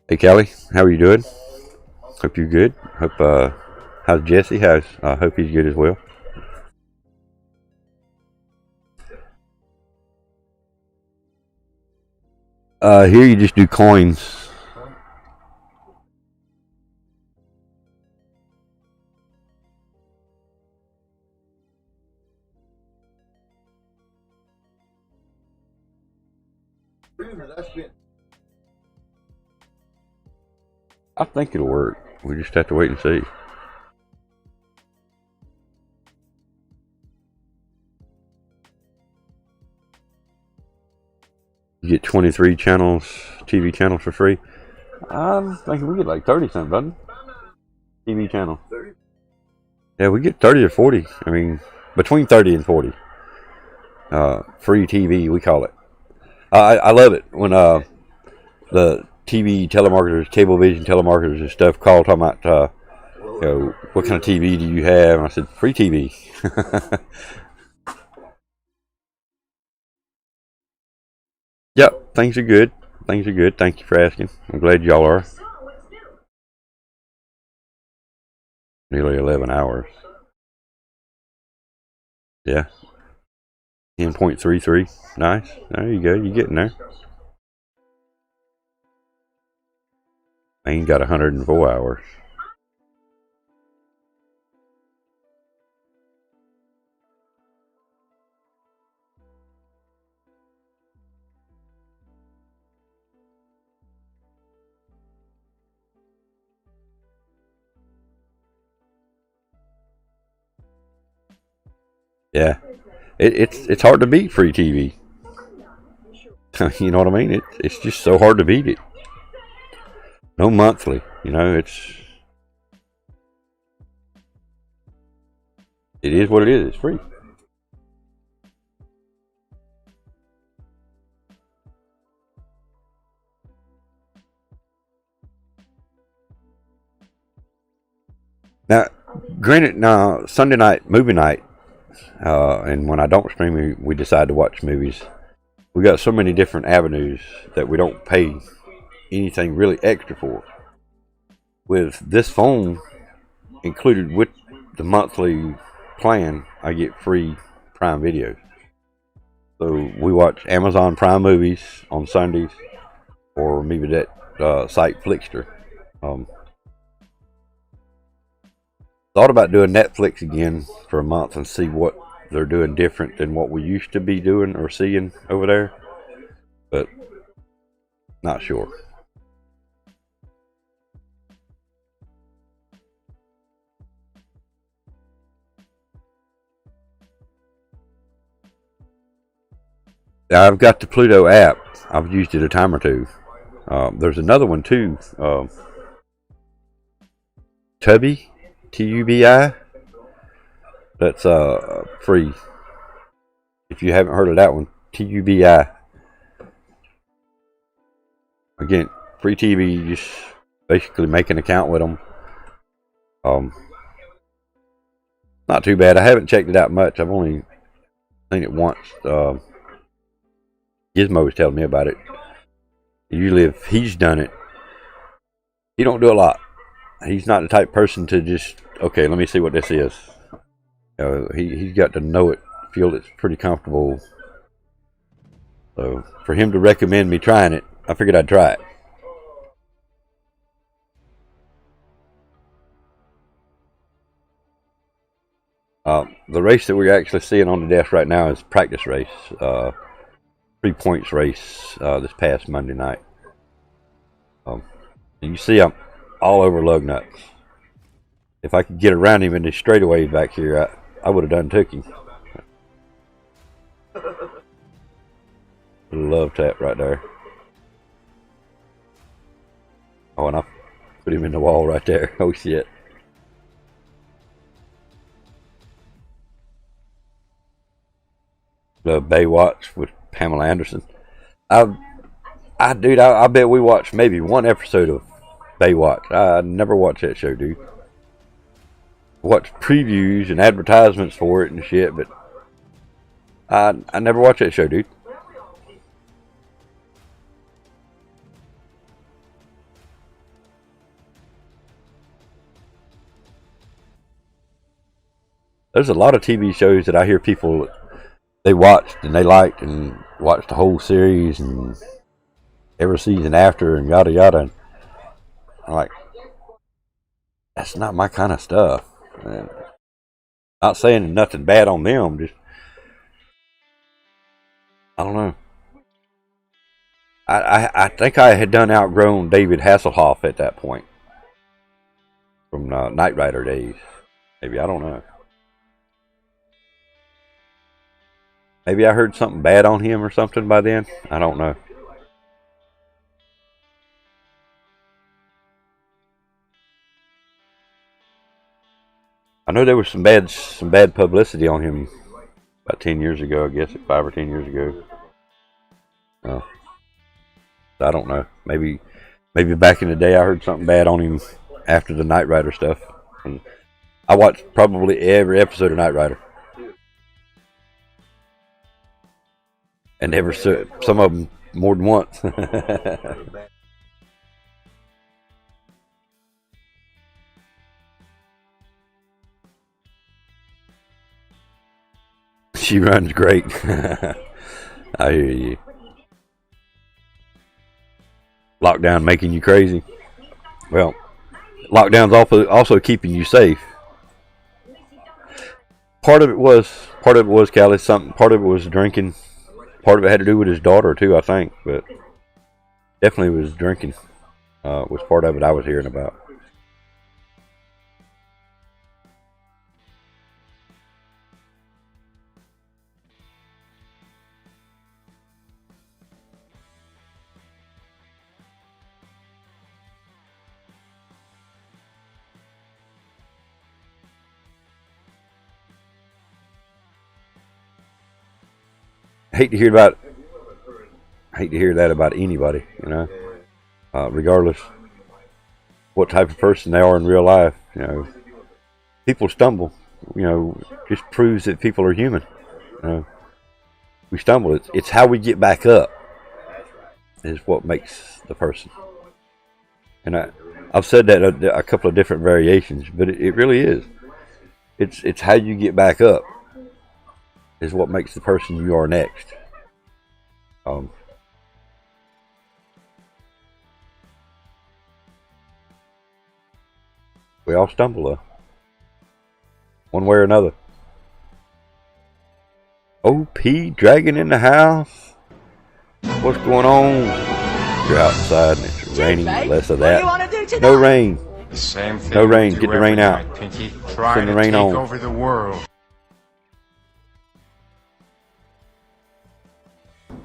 Hey Kelly, how are you doing? Hope you're good. Hope how's Jesse? Hope he's good as well. Here you just do coins. I think it'll work. We just have to wait and see. You get 23 channels, TV channels for free. I'm thinking we get like 30 something, doesn't it? TV channel. 30? Yeah, we get 30 or 40. I mean, between 30 and 40. Free TV, we call it. I love it when the TV telemarketers, Cablevision telemarketers and stuff called talking about, you know, what kind of TV do you have? And I said, free TV. Yep, things are good. Things are good. Thank you for asking. I'm glad y'all are. Nearly 11 hours. Yeah. 10.33. Nice. There you go. You're getting there. Maine got 104 hours. Yeah. It's hard to beat free TV. You know what I mean? It's just so hard to beat it. No monthly, you know, it is what it is. It's free. Now, granted, now Sunday night movie night, and when I don't stream, we decide to watch movies. We got so many different avenues that we don't pay anything really extra for. With this phone included with the monthly plan, I get free Prime videos. So we watch Amazon Prime movies on Sundays, or maybe that site Flickster. Thought about doing Netflix again for a month and see what they're doing different than what we used to be doing or seeing over there, but not sure. I've got the Pluto app. I've used it a time or two. There's another one too. Tubi, Tubi. That's free. If you haven't heard of that one, Tubi. Again, free TV. You just basically make an account with them. Not too bad. I haven't checked it out much. I've only seen it once. Gizmo was telling me about it. Usually if he's done it, he don't do a lot. He's not the type of person to just, okay, let me see what this is. He's got to know it, feel it's pretty comfortable. So for him to recommend me trying it, I figured I'd try it. The race that we're actually seeing on the desk right now is practice race. 3 points race this past Monday night. You see I'm all over lug nuts. If I could get around him in this straightaway back here, I would have done took him. Love tap right there. Oh, and I put him in the wall right there. Oh shit. Love Baywatch with Pamela Anderson. I bet we watched maybe one episode of Baywatch. I never watched that show, dude. Watched previews and advertisements for it and shit, but I never watched that show, dude. There's a lot of TV shows that I hear people they watched and they liked and watched the whole series and every season after and yada yada. And I'm like, that's not my kind of stuff. And not saying nothing bad on them, just I don't know. I think I had done outgrown David Hasselhoff at that point from Knight Rider days. Maybe, I don't know. Maybe I heard something bad on him or something by then. I don't know. I know there was some bad publicity on him about 10 years ago, I guess, 5 or 10 years ago. I don't know. Maybe Maybe back in the day I heard something bad on him after the Knight Rider stuff. And I watched probably every episode of Knight Rider. And never saw some of them more than once. She runs great. I hear you. Lockdown making you crazy. Well, lockdown's also keeping you safe. Part of it was Callie. Part of it was drinking. Part of it had to do with his daughter too, I think. But definitely was drinking. Was part of it I was hearing about. Hate to hear that about anybody, you know, regardless what type of person they are in real life. You know, people stumble. You know, just proves that people are human. You know, we stumble. It's how we get back up is what makes the person. And I've said that a couple of different variations, but it really is. It's how you get back up is what makes the person you are next. We all stumble though, one way or another. OP Dragon in the house. What's going on? You're outside and it's raining. Less of that. No rain. Same thing. No rain. Get the rain out. Send the rain on. Over the world.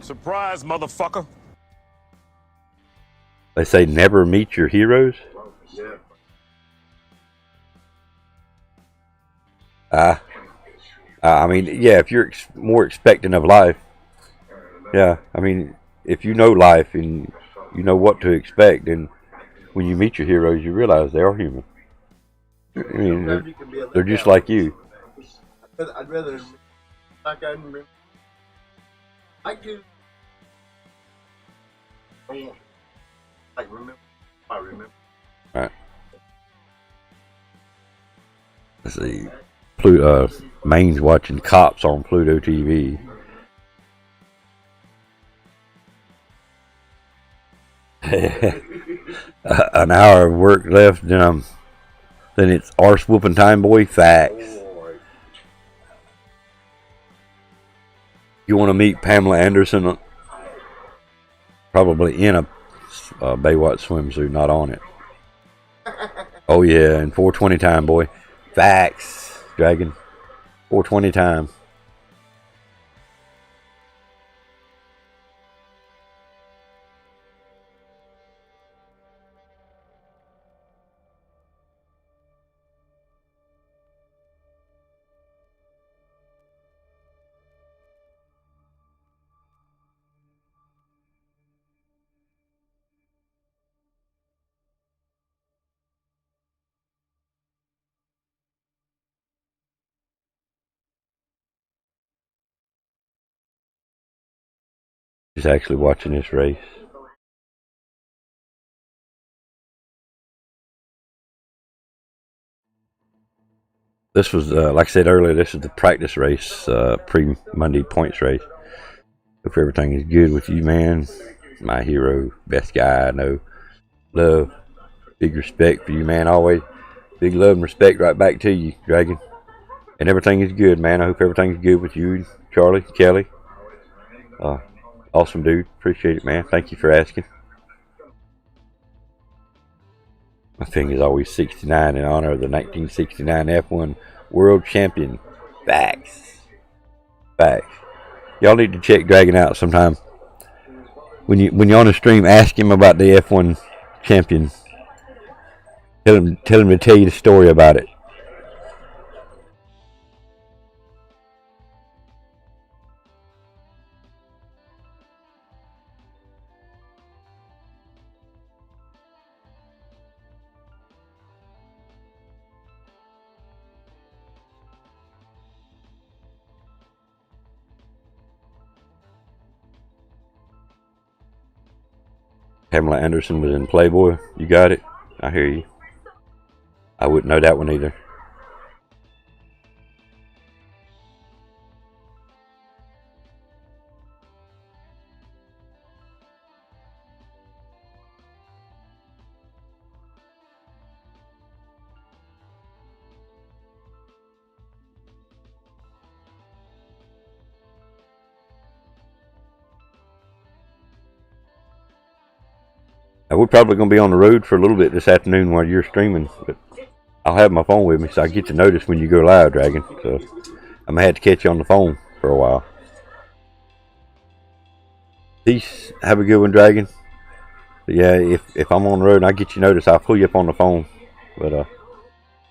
Surprise, motherfucker. They say never meet your heroes. I mean, yeah, if you're more expectant of life, yeah, I mean, if you know life and you know what to expect, then when you meet your heroes, you realize they are human. I mean, they're just like you. I'd rather, like I remember, I do. Like remember, I remember. All right. Let's see. Maine's watching Cops on Pluto TV. An hour of work left, then it's arse whooping time, boy. Facts. You want to meet Pamela Anderson? Probably in a Baywatch swimsuit, not on it. Oh yeah, and 420 time, boy. Facts. Dragon. 420 time. Just actually watching this race. This was, like I said earlier, this is the practice race, pre-Monday points race. Hope everything is good with you, man. My hero, best guy I know. Love, big respect for you, man. Always big love and respect right back to you, Dragon. And everything is good, man. I hope everything's good with you, Charlie, Kelly. Awesome, dude. Appreciate it, man. Thank you for asking. My thing is always 69 in honor of the 1969 F1 World Champion. Facts. Facts. Y'all need to check Dragon out sometime. When you're on the stream, ask him about the F1 champion. Tell him to tell you the story about it. Pamela Anderson was in Playboy. You got it. I hear you. I wouldn't know that one either. Now, we're probably going to be on the road for a little bit this afternoon while you're streaming, but I'll have my phone with me so I get to notice when you go live, Dragon. So I'm going to have to catch you on the phone for a while. Peace. Have a good one, Dragon. But yeah, if I'm on the road and I get you notice, I'll pull you up on the phone. But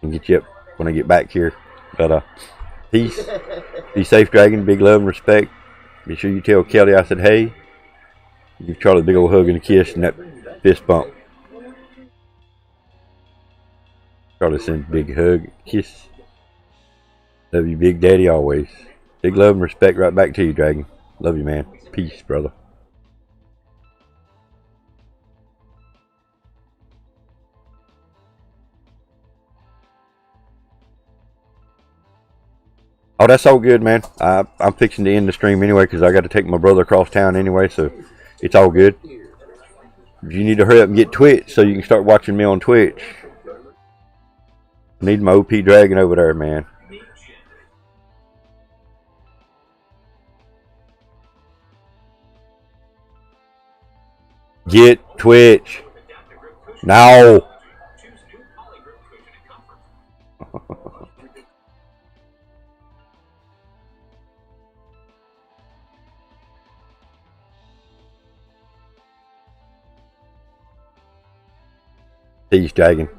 and get you up when I get back here. But peace. Be safe, Dragon. Big love and respect. Be sure you tell Kelly I said hey. Give Charlie a big old hug and a kiss and that fist bump. Charlie sends a big hug, kiss. Love you, Big Daddy, always. Big love and respect right back to you, Dragon. Love you, man. Peace, brother. Oh, that's all good, man. I'm fixing to end the stream anyway because I got to take my brother across town anyway, so it's all good. You need to hurry up and get Twitch so you can start watching me on Twitch. I need my OP Dragon over there, man. Get Twitch. Now. Peace, Dragon.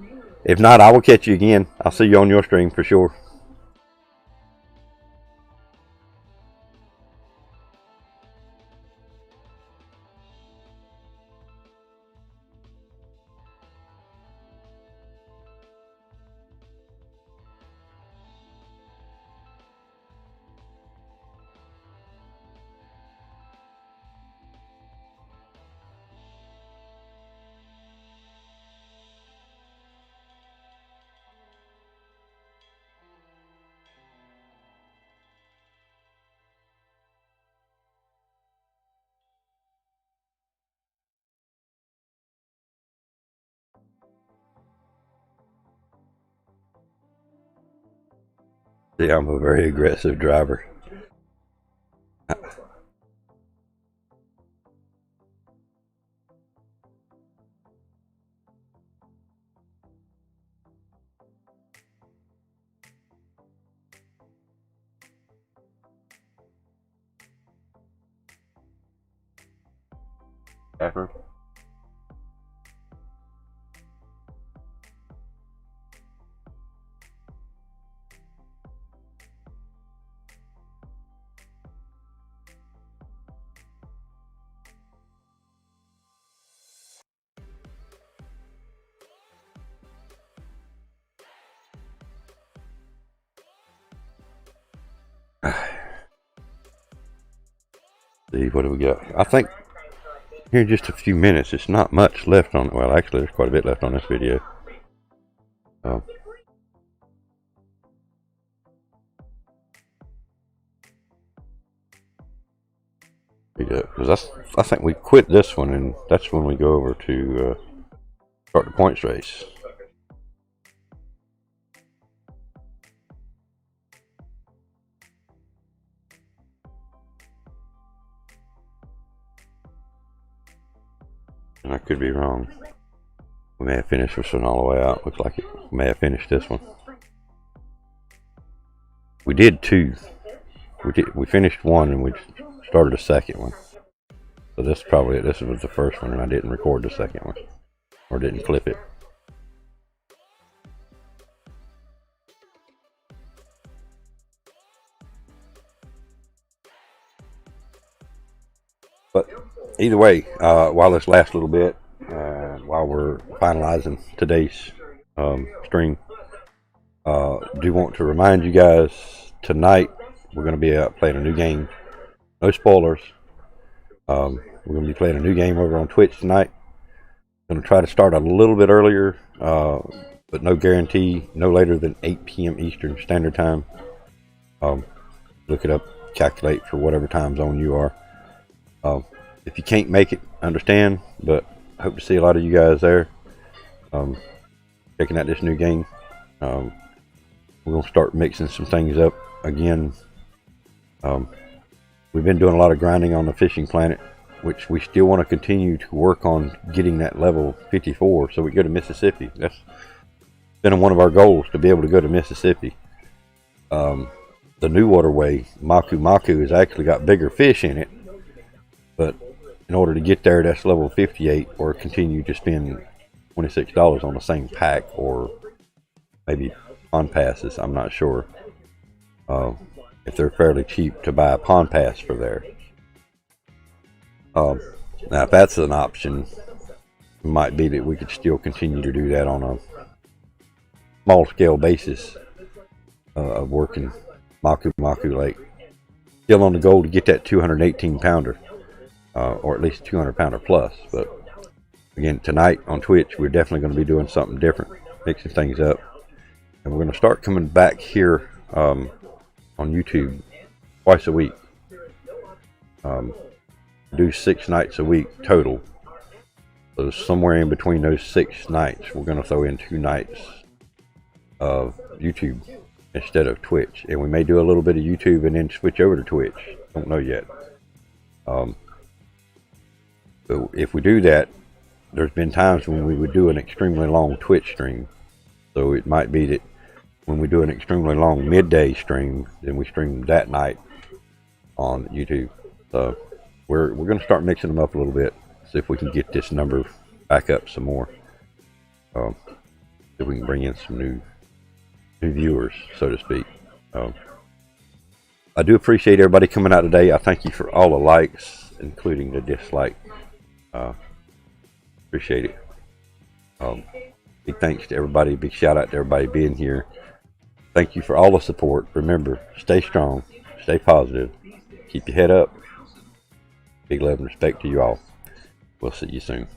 If not, I will catch you again. I'll see you on your stream for sure. See, I'm a very aggressive driver. Bathroom. See, what do we got? I think here in just a few minutes, it's not much left on it. Well, actually, there's quite a bit left on this video. Because I think we quit this one, and that's when we go over to start the points race. And I could be wrong. We may have finished this one all the way out. Looks like it. We may have finished this one. We did two. We finished one and we started a second one. So this is probably it. This was the first one and I didn't record the second one. Or didn't clip it. But either way, while this lasts a little bit, while we're finalizing today's stream, do want to remind you guys, tonight we're going to be playing a new game. No spoilers. We're going to be playing a new game over on Twitch tonight. Going to try to start a little bit earlier, but no guarantee, no later than 8 p.m. Eastern Standard Time. Look it up, calculate for whatever time zone you are. If you can't make it, understand, but I hope to see a lot of you guys there checking out this new game. We're going to start mixing some things up again. We've been doing a lot of grinding on the fishing planet, which we still want to continue to work on getting that level 54 so we go to Mississippi. That's been one of our goals, to be able to go to Mississippi. The new waterway, Maku Maku, has actually got bigger fish in it, but in order to get there, that's level 58, or continue to spend $26 on the same pack, or maybe pond passes. I'm not sure if they're fairly cheap to buy a pond pass for there. Now, if that's an option, it might be that we could still continue to do that on a small scale basis of working Maku Maku Lake. Still on the goal to get that 218 pounder, or at least 200 pounder plus. But again, tonight on Twitch, we're definitely going to be doing something different, mixing things up, and we're going to start coming back here on YouTube twice a week. Do 6 nights a week total. So somewhere in between those 6 nights, we're going to throw in 2 nights of YouTube instead of Twitch, and we may do a little bit of YouTube and then switch over to Twitch. Don't know yet. So if we do that, there's been times when we would do an extremely long Twitch stream. So it might be that when we do an extremely long midday stream, then we stream that night on YouTube. So we're going to start mixing them up a little bit, see if we can get this number back up some more. See if we can bring in some new viewers, so to speak. I do appreciate everybody coming out today. I thank you for all the likes, including the dislike. Appreciate it. Big thanks to everybody. Big shout out to everybody being here. Thank you for all the support. Remember, stay strong, stay positive, keep your head up. Big love and respect to you all. We'll see you soon.